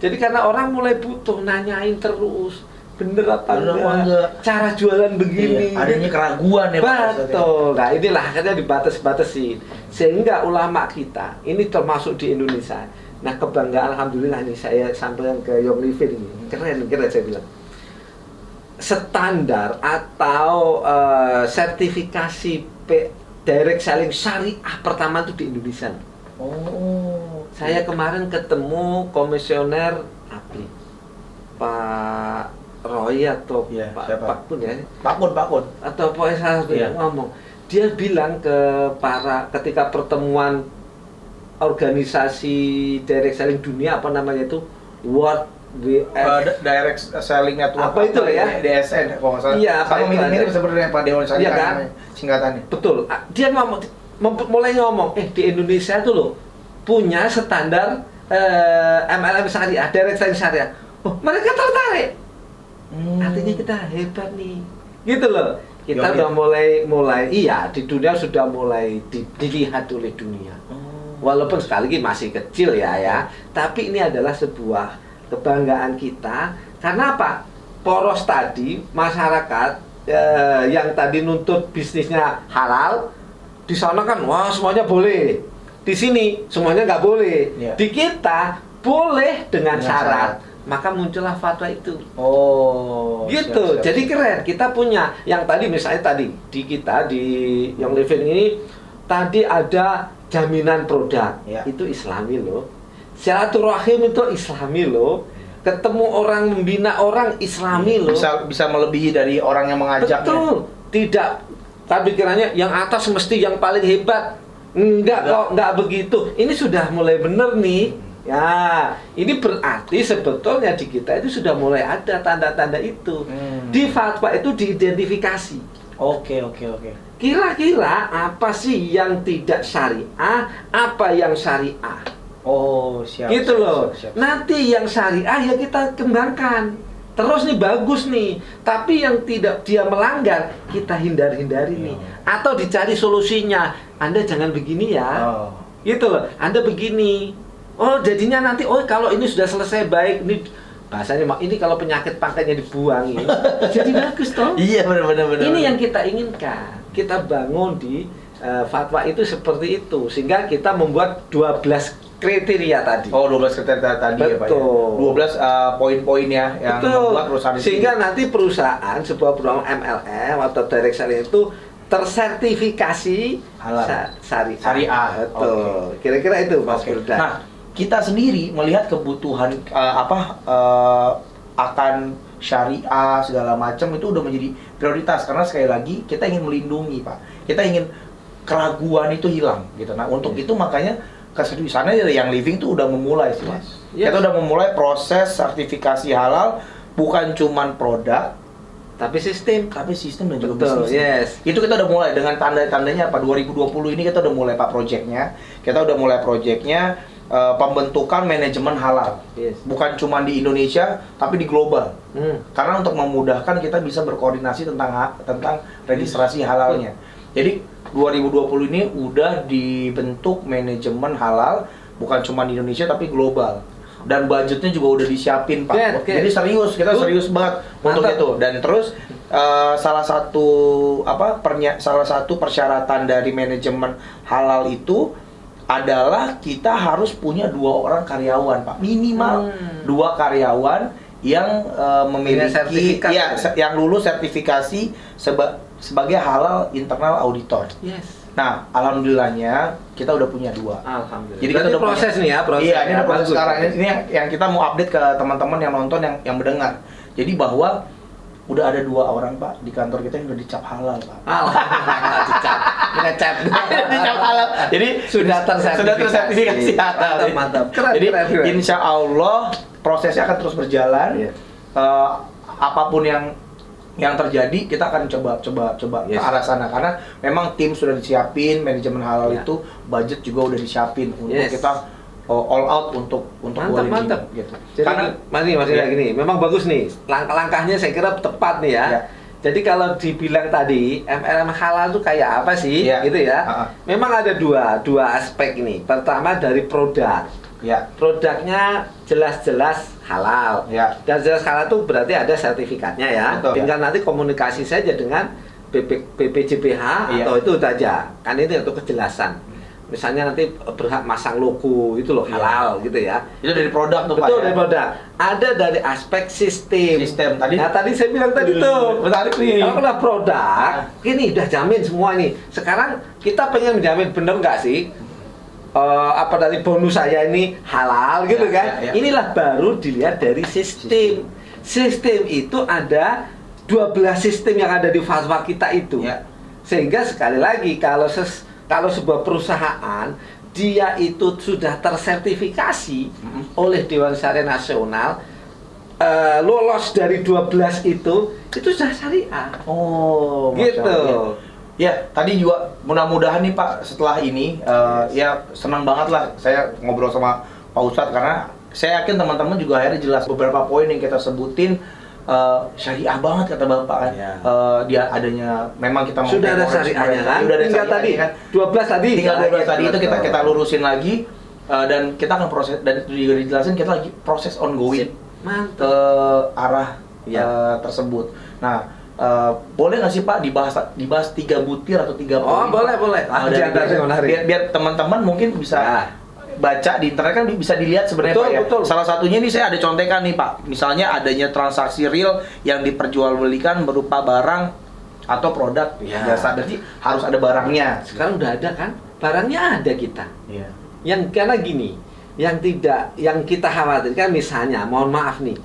Jadi karena orang mulai butuh, nanyain terus, bener apa enggak, cara jualan begini. Iya, adanya keraguan ya Pak. Betul. Nah inilah akhirnya dibatas-batasin. Sehingga ulama kita, ini termasuk di Indonesia. Nah kebanggaan alhamdulillah ini saya sampaikan ke Young Living ini. Keren saya bilang. Standar atau sertifikasi direct selling syariah pertama itu di Indonesia. Oh. Saya kemarin ketemu komisioner APLI, Pak Roy atau Ya, Pak Pun ya, Pak Pun. atau Pak Esa Ya. ngomong, dia bilang ke ketika pertemuan organisasi direct selling dunia apa namanya itu World Direct Selling Network Apa itu ya? DSN kalau nggak salah. Iya, apa sama itu mirip-mirip ada? sebenarnya Pak Dewan Syariah Iya kan? namanya, singkatannya. Betul. Dia mulai ngomong, di Indonesia tuh loh punya standar MLM syariah, direct selling syariah. Oh, mereka tertarik. Artinya kita hebat nih. Gitu loh. Kita udah mulai iya di dunia sudah mulai dilihat oleh dunia. Walaupun sekali lagi masih kecil ya. Tapi ini adalah sebuah kebanggaan kita. Karena apa? Poros tadi masyarakat yang tadi nuntut bisnisnya halal, di sana kan wah semuanya boleh. Di sini semuanya nggak boleh. Yeah. Di kita boleh dengan syarat. Maka muncullah fatwa itu. Oh. Gitu. Siap. Jadi keren. Kita punya yang tadi misalnya tadi di kita di Young Living ini tadi ada jaminan produk. Ya. Itu Islami loh. Silaturahim itu Islami loh. Ketemu orang, membina orang Islami loh. Bisa melebihi dari orang yang mengajaknya. Betul. Tidak kan pikirannya yang atas mesti yang paling hebat. Enggak kok, enggak begitu. Ini sudah mulai bener nih. Ya, ini berarti sebetulnya di kita itu sudah mulai ada tanda-tanda itu. Di fatwa itu diidentifikasi. Oke. Kira-kira apa sih yang tidak syariah, apa yang syariah? Oh, siap. Gitu loh. Siap. Nanti yang syariah ya kita kembangkan. Terus nih bagus nih. Tapi yang tidak dia melanggar, kita hindari nih. Atau dicari solusinya. Anda jangan begini ya. Oh. Gitu loh. Anda begini. Oh, jadinya nanti kalau ini sudah selesai baik, ini bahasanya ini kalau penyakit pangkatnya dibuangin. Jadi bagus toh. Iya, benar. Ini yang kita inginkan. Kita bangun di fatwa itu seperti itu sehingga kita membuat 12 kriteria tadi. Oh, 12 kriteria tadi ya, Pak. Betul. 12 poin-poinnya yang membuat perusahaan sehingga nanti perusahaan sebuah perusahaan MLM atau direct selling itu tersertifikasi halal. Syariah. Betul. Kira-kira itu Mas Burdan. Nah, kita sendiri melihat kebutuhan akan syariah segala macam itu udah menjadi prioritas karena sekali lagi kita ingin melindungi Pak, kita ingin keraguan itu hilang gitu. Nah untuk itu makanya keseriusannya yang Living tuh udah memulai sih Mas. Kita udah memulai proses sertifikasi halal bukan cuman produk tapi sistem dan juga bisnis. Itu kita udah mulai dengan tanda-tandanya apa 2020 ini kita udah mulai Pak proyeknya. Kita udah mulai proyeknya pembentukan manajemen halal. Bukan cuma di Indonesia tapi di global. Karena untuk memudahkan kita bisa berkoordinasi tentang registrasi halalnya. Jadi 2020 ini udah dibentuk manajemen halal bukan cuma di Indonesia tapi global. Dan budgetnya juga udah disiapin Pak. Jadi kita serius banget untuk itu. Dan terus salah satu persyaratan dari manajemen halal itu adalah kita harus punya 2 orang karyawan Pak, minimal 2 karyawan yang memiliki yang lulus sertifikasi sebagai halal internal auditor. Nah, alhamdulillahnya kita udah punya 2. Alhamdulillah. Jadi Berarti kita udah proses punya, nih ya, proses. Iya, ini ya, udah proses bagus. sekarang. Ini yang kita mau update ke teman-teman yang nonton, yang mendengar. Jadi bahwa udah ada 2 orang Pak di kantor kita yang udah dicap halal Pak. Alhamdulillah dicap. Ngecap. Dicap halal. Jadi Sudah tersertifikasi. halal. Mantap. Keren, Jadi keren. insya Allah prosesnya akan terus berjalan. Iya. Apapun yang terjadi kita akan coba ke Yes. arah sana, karena memang tim sudah disiapin, manajemen halal Ya. itu budget juga udah disiapin untuk Yes. kita all out untuk Mantap, goal ini, mantap. gitu. Jadi Karena masih Iya. lagi nih, memang bagus nih. Langkah-langkahnya saya kira tepat nih ya. Iya. Jadi kalau dibilang tadi MLM halal itu kayak apa sih, Iya. gitu ya? Ha-ha. Memang ada dua aspek ini. Pertama dari produk. ya, Produknya jelas-jelas halal. Ya. Dan jelas halal itu berarti ada sertifikatnya ya. Betul, Tinggal nanti komunikasi saja dengan BPJPH Iya. atau itu saja. Kan itu untuk kejelasan. Misalnya nanti berhak masang logo itu loh Iya. halal gitu ya. itu dari produk tuh Pak. Betul, ya? dari produk. Ada dari aspek sistem. Sistem. Tadi- Nah, tadi saya bilang tadi tuh. Menarik nih. Kalau udah produk, ini udah jamin semua nih. Sekarang kita pengen menjamin, bener nggak sih? Apa dari bonus saya ini halal gitu Ya, kan? ya, ya. Inilah baru dilihat dari sistem. Sistem itu ada 12 sistem yang ada di fatwa kita itu. Ya. Sehingga sekali lagi kalau sebuah perusahaan dia itu sudah tersertifikasi oleh Dewan Syariah Nasional, lolos dari 12 itu sudah syariah. Oh, Gitu. Masya Allah. Ya, tadi juga mudah-mudahan nih Pak setelah ini ya senang banget lah saya ngobrol sama Pak Ustadz, karena saya yakin teman-teman juga akhirnya jelas beberapa poin yang kita sebutin syariah banget kata Bapak kan. Ya. Dia adanya memang kita mau Sudah ada koreksi syariahnya mereka. kan? Udah ada Tinggal syariahnya tadi kan. 12 tadi. Tinggal 12 tadi itu Betul. kita lurusin lagi, dan kita akan proses, dan itu juga dijelasin kita lagi proses ongoing Mantap. ke arah Ya. tersebut. Nah, boleh nggak sih Pak dibahas 3 butir atau 3 Oh, poin? boleh. Dari Diantar biar, menarik. biar teman-teman mungkin bisa Ya. baca di internet, kan bisa dilihat sebenarnya Betul, Pak ya. betul. Salah satunya ini saya ada contekan nih Pak. Misalnya adanya transaksi real yang diperjualbelikan berupa barang atau produk Ya. jasa. Berarti harus ada barangnya. Sekarang udah ada kan? Barangnya ada kita. Iya. Yang karena gini, yang kita khawatirkan misalnya, mohon maaf nih,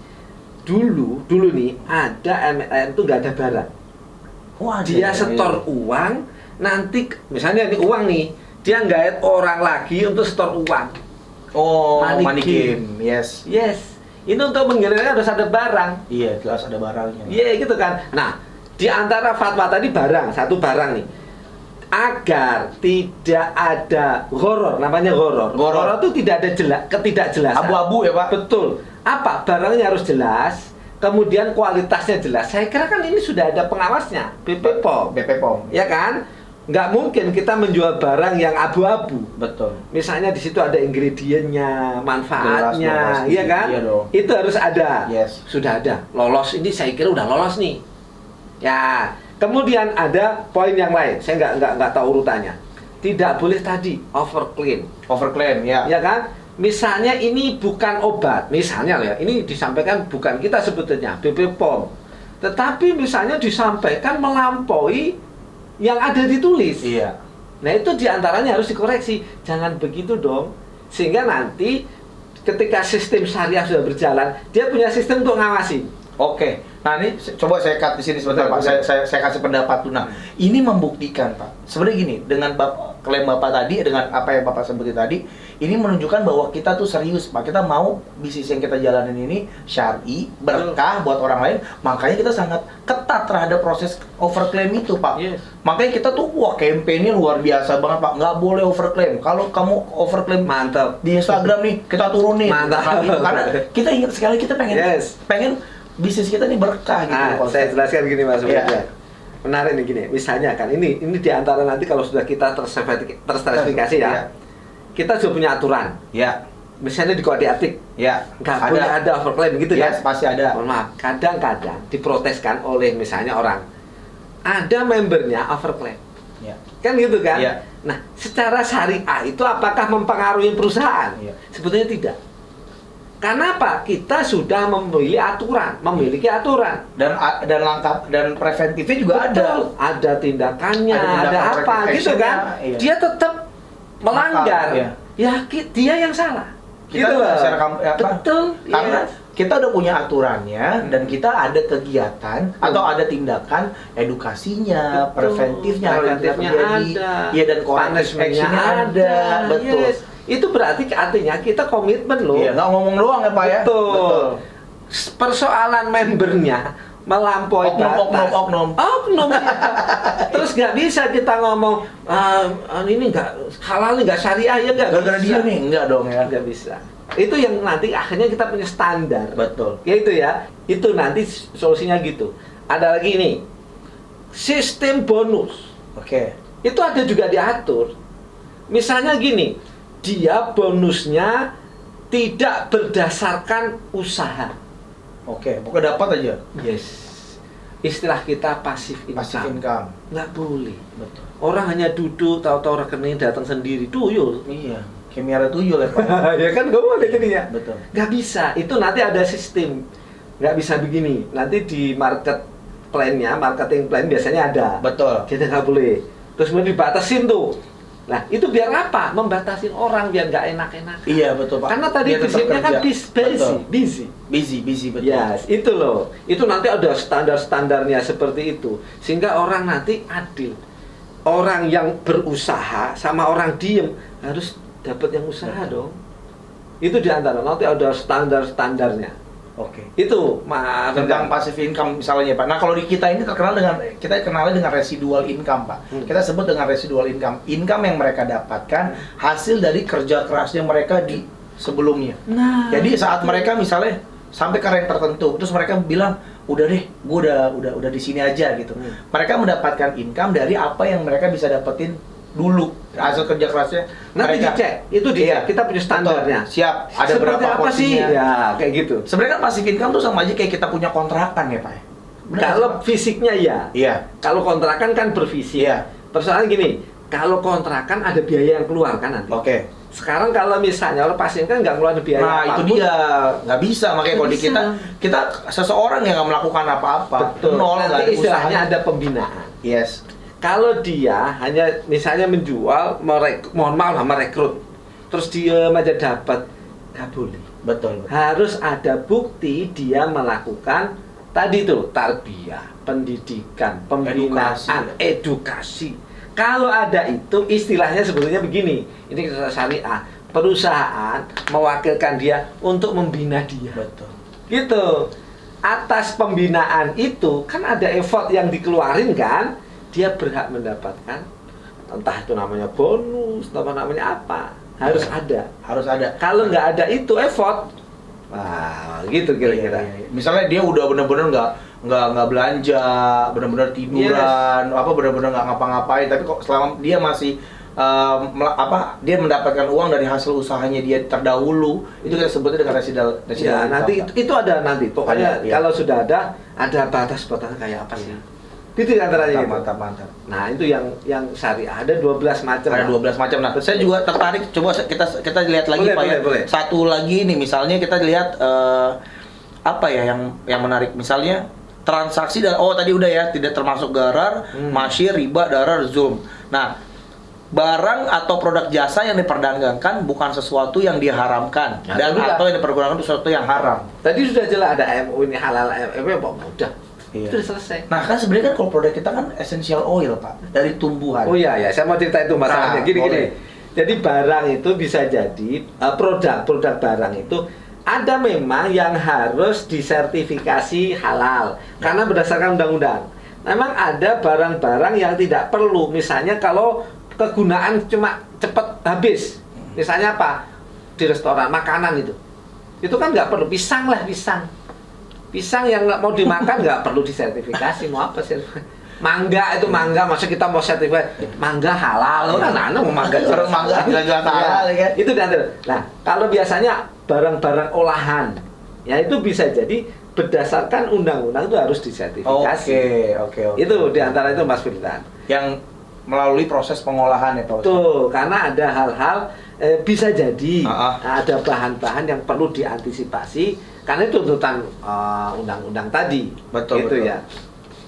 dulu nih ada MLM itu nggak ada barang. Wah, Dia setor uang, nanti misalnya ini uang nih, dia nggak orang lagi untuk setor uang. Oh, Money money game. game. Yes. Yes, ini untuk menggilirkan harus ada barang. Iya, jelas ada barangnya. Iya gitu kan. Nah, di antara fatwa tadi satu barang nih, agar tidak ada ghoror, namanya ghoror. Ghoror. Itu tidak ada ketidakjelasan. Abu-abu ya Pak. Betul. Apa? Barangnya harus jelas, kemudian kualitasnya jelas. Saya kira kan ini sudah ada pengawasnya, BPOM. BPOM. Ya kan? Nggak mungkin kita menjual barang yang abu-abu. Betul. Misalnya di situ ada ingredientnya, manfaatnya, Jelas dong, iya kan? iya dong. Itu harus ada. Yes. Sudah ada. Lolos ini saya kira udah lolos nih. Ya, kemudian ada poin yang lain. Saya nggak tahu urutannya. Tidak boleh tadi overclaim, Overclaim ya. ya kan? Misalnya ini bukan obat, misalnya ya, ini disampaikan bukan kita sebetulnya BPOM, tetapi misalnya disampaikan melampaui yang ada ditulis. Iya. Nah itu diantaranya harus dikoreksi, jangan begitu dong. Sehingga nanti ketika sistem syariah sudah berjalan, dia punya sistem untuk ngawasi. Oke. Nah, ini coba saya cut di sini sebentar Pak. Saya kasih pendapat tuh. Nah, ini membuktikan Pak. Sebenarnya gini, dengan klaim Bapak tadi, dengan apa yang Bapak sebutin tadi, ini menunjukkan bahwa kita tuh serius Pak. Kita mau bisnis yang kita jalanin ini syar'i, berkah buat orang lain. Makanya kita sangat ketat terhadap proses overclaim itu Pak. Yes. Makanya kita tuh wah campaign-nya luar biasa banget Pak. Nggak boleh overclaim. Kalau kamu overclaim Mantap. di Instagram nih, kita turunin. Mantap. Nah, gitu. Karena kita ingat sekali, kita Yes. pengen bisnis kita nih berkah gitu. Nah, konsep. saya jelaskan gini Mas. Iya. Menarik nih gini. Misalnya kan ini diantara nanti kalau sudah kita tersertifikasi ya, Iya. kita sudah punya aturan. Ya, Misalnya di kode etik, ya. nggak boleh ada overclaim gitu Yes, kan? pasti ada. Mohon maaf, kadang-kadang diproteskan oleh misalnya orang, ada membernya overclaim. Ya. Kan gitu kan? Iya. Nah, secara syariah itu apakah mempengaruhi perusahaan? Iya. Sebetulnya tidak. Karena apa? Kita sudah memiliki aturan. Dan langkah dan preventifnya juga Betul. Ada tindakannya, Ada tindakan ada apa corrective gitu kan? action-nya, iya. Dia tetap melanggar. Iya. Ya dia yang salah. Kita gitu loh. secara Betul. karena Iya. kita udah punya aturannya dan kita ada kegiatan atau ada tindakan edukasinya, Betul. preventifnya kalau yang tidak Preventifnya terjadi. ada. Iya, dan corrective Punishment-nya action-nya ada. Betul. Yes. Itu berarti artinya kita komitmen loh. Iya, nggak ngomong doang ya Pak ya. Betul. Persoalan membernya melampaui batas. Oknum. Ya. Terus nggak bisa kita ngomong ini nggak halal, nggak syariah, ya nggak Gara-gara dia bisa. nih, enggak dong ya. Nggak bisa. Itu yang nanti akhirnya kita punya standar. Betul. Ya itu ya. Itu nanti solusinya gitu. Ada lagi nih, sistem bonus. Oke. Itu ada juga diatur. Misalnya gini, dia bonusnya tidak berdasarkan usaha. Oke, pokoknya dapat aja. Yes. Istilah kita pasif income. Passive income. Nggak boleh. Betul. Orang hanya duduk, tahu-tahu rekening datang sendiri, tuyul. Iya. Kayak miara tuyul ya Pak. Ya kan nggak boleh jadinya. Betul. Nggak bisa. Itu nanti ada sistem. Nggak bisa begini. Nanti di marketing plan biasanya ada. Betul. Kita nggak boleh. Terus kemudian dibatasin tuh. Nah, itu biar apa? Membatasin orang biar nggak enak-enak. Iya betul Pak. Karena tadi Dia tetap prinsipnya kan kerja. busy. Betul. Yes, itu loh. Itu nanti ada standar-standarnya seperti itu. Sehingga orang nanti adil. Orang yang berusaha sama orang diem harus dapat yang usaha dong. Itu diantara nanti ada standar-standarnya. Oke. Itu Mas Tentang passive income misalnya Pak. Nah kalau di kita ini terkenal kita kenalnya dengan residual income Pak. Kita sebut dengan residual income. Income yang mereka dapatkan hasil dari kerja kerasnya mereka di sebelumnya. Nah, Jadi saat mereka misalnya sampai ke rank tertentu, terus mereka bilang udah deh, gue udah di sini aja gitu. Mereka mendapatkan income dari apa yang mereka bisa dapetin dulu hasil kerja kerasnya. nanti mereka dicek. Itu dicek. Iya. Kita punya standarnya. Betul. Siap. Ada Seperti berapa apa sih? porsinya? Ya, kayak gitu. Sebenarnya kan passive income tuh sama aja kayak kita punya kontrakan ya Pak. Benar Kalau nggak sih, Pak? fisiknya ya. Iya. Kalau kontrakan kan berfisik. Iya. Persoalan gini, kalau kontrakan ada biaya yang keluar kan nanti. Oke. Sekarang kalau misalnya orang pasien kan nggak ngeluarin biaya Nah itu apapun. dia nggak bisa makanya kalau di Nggak kita seseorang yang nggak melakukan apa-apa Betul. nol nggak Nanti ada istilahnya usahanya. ada pembinaan. Yes. Kalau dia hanya misalnya menjual, mohon maaf lah merekrut, terus dia aja dapat, nggak boleh. Betul. Harus ada bukti dia melakukan tadi tuh tarbiyah, pendidikan, pembinaan, edukasi. Kalau ada itu istilahnya sebetulnya begini, ini kita syariah, perusahaan mewakilkan dia untuk membina dia. Betul. Gitu. Atas pembinaan itu kan ada effort yang dikeluarin kan, dia berhak mendapatkan entah itu namanya bonus, namanya apa, harus ada. Harus ada. Kalau nggak ada itu effort, wah gitu kira-kira. Iya. Misalnya dia udah benar-benar nggak belanja, benar-benar tiduran, apa benar-benar nggak ngapa-ngapain, tapi kok selama dia masih dia mendapatkan uang dari hasil usahanya dia terdahulu, itu kita sebutnya dengan residual Ya, nanti income, Pak. itu ada nanti. Pokoknya Iya. kalau sudah ada batas-batasnya kayak apa sih? Itu antaranya gitu. Mantap. Nah, itu yang syariah ada 12 macam. Ada 12 macam. Nah, saya juga tertarik. Coba kita lihat lagi Pak ya. Boleh. Satu lagi nih, misalnya kita lihat apa ya yang menarik. Misalnya transaksi dan tadi udah ya, tidak termasuk gharar, masyir, riba, darar, zulm. Nah, barang atau produk jasa yang diperdagangkan bukan sesuatu yang diharamkan Nah, dan itu atau yang dipergunakan untuk sesuatu yang haram. Tadi sudah jelas ada MU ini halal, MU udah. Iya. Itu udah selesai. Nah, kan sebenarnya kan kalau produk kita kan essential oil, Pak, dari tumbuhan. Oh iya, saya mau cerita itu masalahnya. Nah, Gini. boleh. Jadi barang itu bisa jadi produk barang itu ada memang yang harus disertifikasi halal karena berdasarkan undang-undang. Memang ada barang-barang yang tidak perlu. Misalnya kalau kegunaan cuma cepat habis. Misalnya apa? Di restoran makanan itu kan nggak perlu. Pisang yang nggak mau dimakan nggak perlu disertifikasi. Mau apa sih? Mangga, masa kita mau sertifikasi mangga halal, kan mau mangga Orang mangga jelas-jelas halal ya kan. Itu diantar. Nah, kalau biasanya barang-barang olahan, ya itu bisa jadi berdasarkan undang-undang itu harus disertifikasi. Oke. Itu diantara itu Mas Firdan. Yang melalui proses pengolahan ya Pak Ustadz? Tuh, karena ada hal-hal bisa jadi Ah, ada bahan-bahan yang perlu diantisipasi karena itu tuntutan undang-undang tadi. Betul, gitu betul. ya.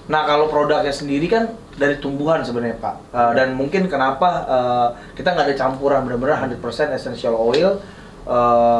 Nah kalau produknya sendiri kan dari tumbuhan sebenarnya Pak. Dan mungkin kenapa kita nggak ada campuran benar-benar 100% essential oil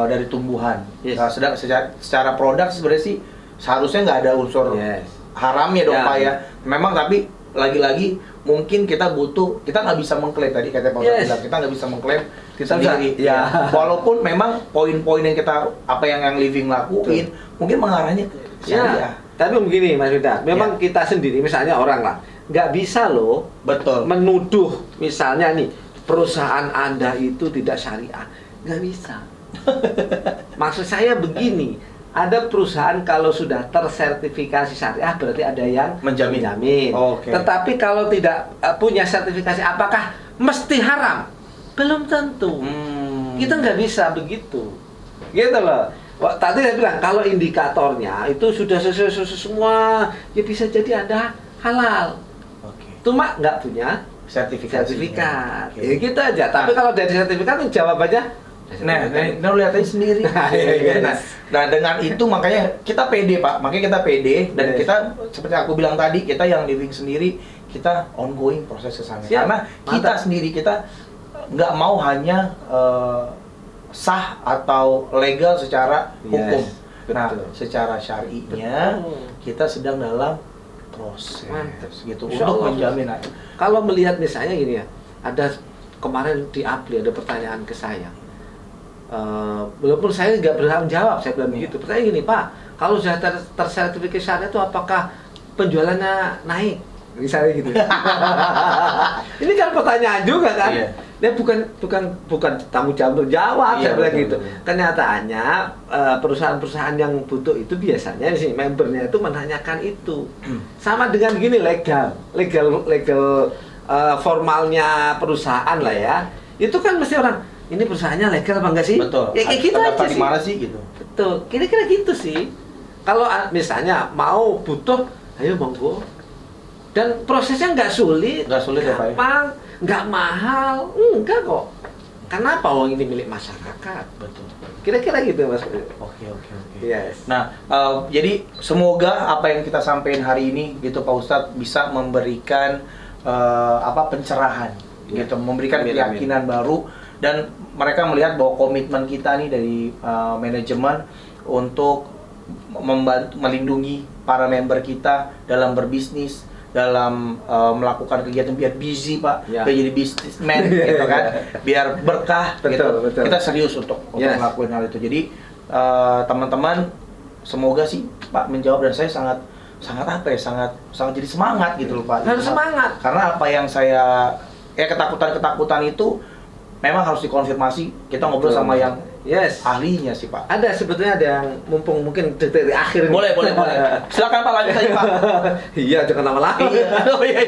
dari tumbuhan. Yes. Sedang secara produk sebenarnya sih seharusnya nggak ada unsur Yes. haramnya dong Ya. Pak ya. Memang tapi lagi-lagi mungkin kita nggak bisa mengklaim tadi kata Pak Ustadz Yes. bilang, kita nggak bisa mengklaim Kita sendiri. nggak, ya. Walaupun memang poin-poin yang kita yang living lakuin mungkin mengarahnya ke syariah. Ya, tapi begini Mas Yuda, memang kita sendiri misalnya orang lah, nggak bisa loh Betul. menuduh misalnya nih perusahaan Anda itu tidak syariah, nggak bisa. Maksud saya begini, ada perusahaan kalau sudah tersertifikasi syariah berarti ada yang Menjamin. Oke. Tetapi kalau tidak punya sertifikasi, apakah mesti haram? Belum tentu. Kita nggak bisa begitu, gitu loh. Wah, tadi saya bilang kalau indikatornya itu sudah sesuai semua, ya bisa jadi Anda halal. Oke. Cuma nggak punya Sertifikat. sertifikat. Oke. Ya gitu aja. Tapi kalau dari sertifikat jawabannya Nah, lihat aja sendiri. Nah, dengan itu makanya kita pede Pak, makanya kita pede dan Yes. kita seperti aku bilang tadi, kita yang living sendiri, kita ongoing proses ke sana. Siap. Karena kita Mantap. sendiri kita nggak mau hanya sah atau legal secara Yes, hukum. Nah, betul. secara syar'inya Betul. kita sedang dalam proses Mantap. gitu Insya untuk Allah. menjamin. Kalau melihat misalnya gini ya, ada kemarin di Apli ada pertanyaan ke saya. Walaupun saya nggak berhak menjawab, saya bilang begitu. Pertanyaan gini, Pak, kalau sudah tersertifikasi syariah itu apakah penjualannya naik? Misalnya gitu. Ini kan pertanyaan juga kan? Iya. Dia bukan tanggung jawab Iya, saya bilang betul, gitu. betul. Kenyataannya perusahaan-perusahaan yang butuh itu biasanya sih membernya itu menanyakan itu. Sama dengan gini legal formalnya perusahaan lah ya. Itu kan mesti orang ini perusahaannya legal apa enggak sih? Betul. Ya kayak gitu aja Terdaftar di sih. mana sih gitu? Betul. Kira-kira gitu sih. Kalau misalnya mau butuh, ayo monggo. Dan prosesnya nggak sulit, Nggak sulit ya, Pak, ya? gampang, nggak mahal, enggak kok. Kenapa uang ini milik masyarakat? Betul. Kira-kira gitu Mas. Oke. Yes. Nah, jadi semoga apa yang kita sampaikan hari ini gitu Pak Ustadz bisa memberikan pencerahan Ya. gitu, memberikan Amin, keyakinan baru dan mereka melihat bahwa komitmen kita nih dari manajemen untuk membantu melindungi para member kita dalam berbisnis, dalam melakukan kegiatan biar busy Pak, Ya. biar jadi businessman gitu kan, biar berkah Betul, gitu. betul. Kita serius untuk Yes. melakukan hal itu. Jadi teman-teman semoga sih Pak menjawab dan saya sangat jadi semangat gitu loh Pak. Harus Gitu, Pak. semangat. Karena apa yang saya ketakutan itu memang harus dikonfirmasi. Kita ngobrol Betul. sama yang Yes. ahlinya sih Pak. Ada sebetulnya ada yang mumpung mungkin dari akhir. Boleh. Silakan Pak, lanjut aja Pak. Iya, jangan lama-lama. Oh iya.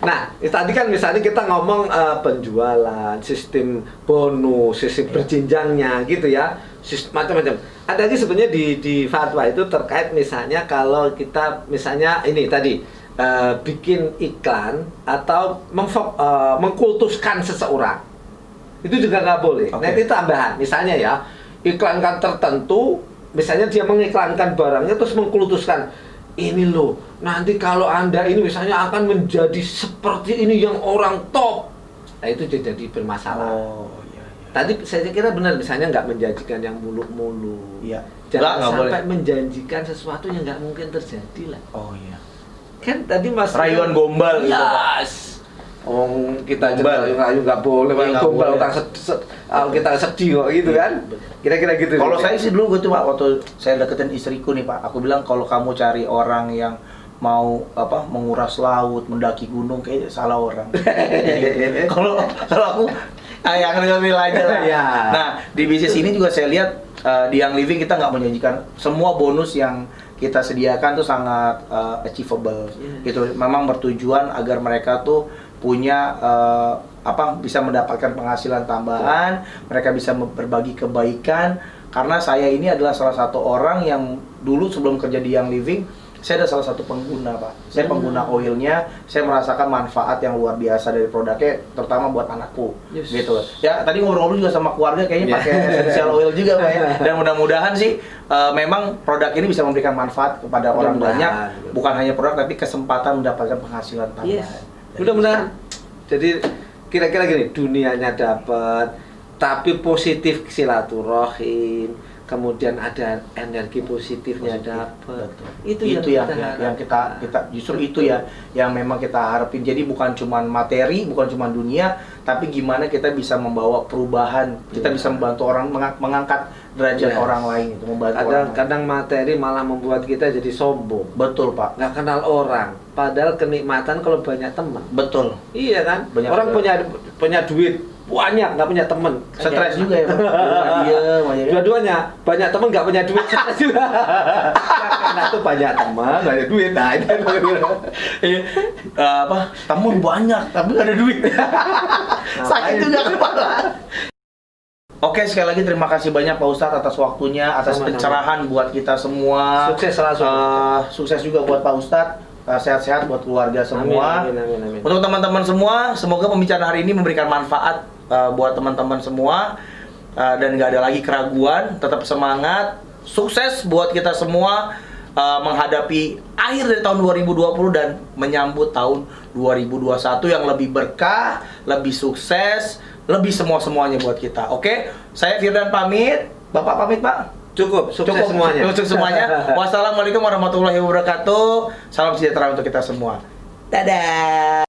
Nah, tadi kan misalnya kita ngomong penjualan, sistem bonus, sistem berjenjangnya gitu ya, macam-macam. Ada lagi sebenarnya di fatwa itu terkait misalnya kalau kita misalnya ini tadi bikin iklan atau mengkultuskan seseorang. Itu juga nggak boleh. Oke. Nanti tambahan, misalnya ya, iklankan tertentu, misalnya dia mengiklankan barangnya terus mengkultuskan, ini loh, nanti kalau Anda ini misalnya akan menjadi seperti ini yang orang top. Nah itu jadi bermasalah. Oh iya. Tadi saya kira benar, misalnya nggak menjanjikan yang muluk-muluk. Iya. Jangan Nggak sampai boleh. menjanjikan sesuatu yang nggak mungkin terjadi lah. Oh iya. Kan tadi Mas Rayuan gombal gitu, Pak. Yes. Oh, kita Gombal. rayu nggak boleh, Iya, nggak gombal boleh. orang kita sedih kok gitu kan. Kira-kira gitu. Kalau saya sih dulu gitu Pak, waktu saya deketin istriku nih Pak, aku bilang kalau kamu cari orang yang mau menguras laut, mendaki gunung, kayak salah orang. Kalau aku yang real aja lah. Ya. Nah di bisnis ini juga saya lihat di Young Living kita nggak menjanjikan semua bonus yang kita sediakan tuh sangat achievable gitu. Memang bertujuan agar mereka tuh punya bisa mendapatkan penghasilan tambahan, mereka bisa berbagi kebaikan. Karena saya ini adalah salah satu orang yang dulu sebelum kerja di Young Living Saya ada salah satu pengguna, Pak. Saya pengguna oilnya, saya merasakan manfaat yang luar biasa dari produknya, terutama buat anakku. Yes. Gitu. Ya, tadi ngobrol-ngobrol juga sama keluarga, kayaknya Yeah. pakai essential oil juga, Pak ya. Dan mudah-mudahan sih memang produk ini bisa memberikan manfaat kepada orang banyak, bukan hanya produk tapi kesempatan mendapatkan penghasilan tambahan. Yes. Mudah-mudahan. Jadi kira-kira gini, dunianya dapat, tapi positif silaturahim, kemudian ada energi positifnya dapat. Itu yang kita justru itu ya yang memang kita harapin. Jadi bukan cuma materi, bukan cuma dunia, tapi gimana kita bisa membawa perubahan, kita bisa membantu orang mengangkat derajat orang lain itu, membantu orang lain. Kadang materi malah membuat kita jadi sombong. Betul, Pak. Nggak kenal orang, padahal kenikmatan kalau banyak teman. Betul. Iya kan? Banyak orang punya duit banyak, nggak punya teman. Stres juga ya, Pak. Iya, Dua-duanya, banyak teman nggak punya duit, stres juga. Karena itu banyak teman, banyak duit. Nah, itu temen banyak tapi nggak ada duit. Sakit juga kepala. Oke, sekali lagi terima kasih banyak Pak Ustadz atas waktunya, atas pencerahan buat kita semua. Sukses selalu. Sukses juga buat Pak Ustadz. Sehat-sehat buat keluarga semua. Amin. Untuk teman-teman semua, semoga pembicaraan hari ini memberikan manfaat buat teman-teman semua, dan nggak ada lagi keraguan. Tetap semangat, sukses buat kita semua menghadapi akhir dari tahun 2020 dan menyambut tahun 2021 yang lebih berkah, lebih sukses, lebih semuanya buat kita. Oke, saya Firdan pamit. Bapak pamit, Pak. Cukup semuanya. Sukses semuanya. Wassalamualaikum warahmatullahi wabarakatuh. Salam sejahtera untuk kita semua. Dadah.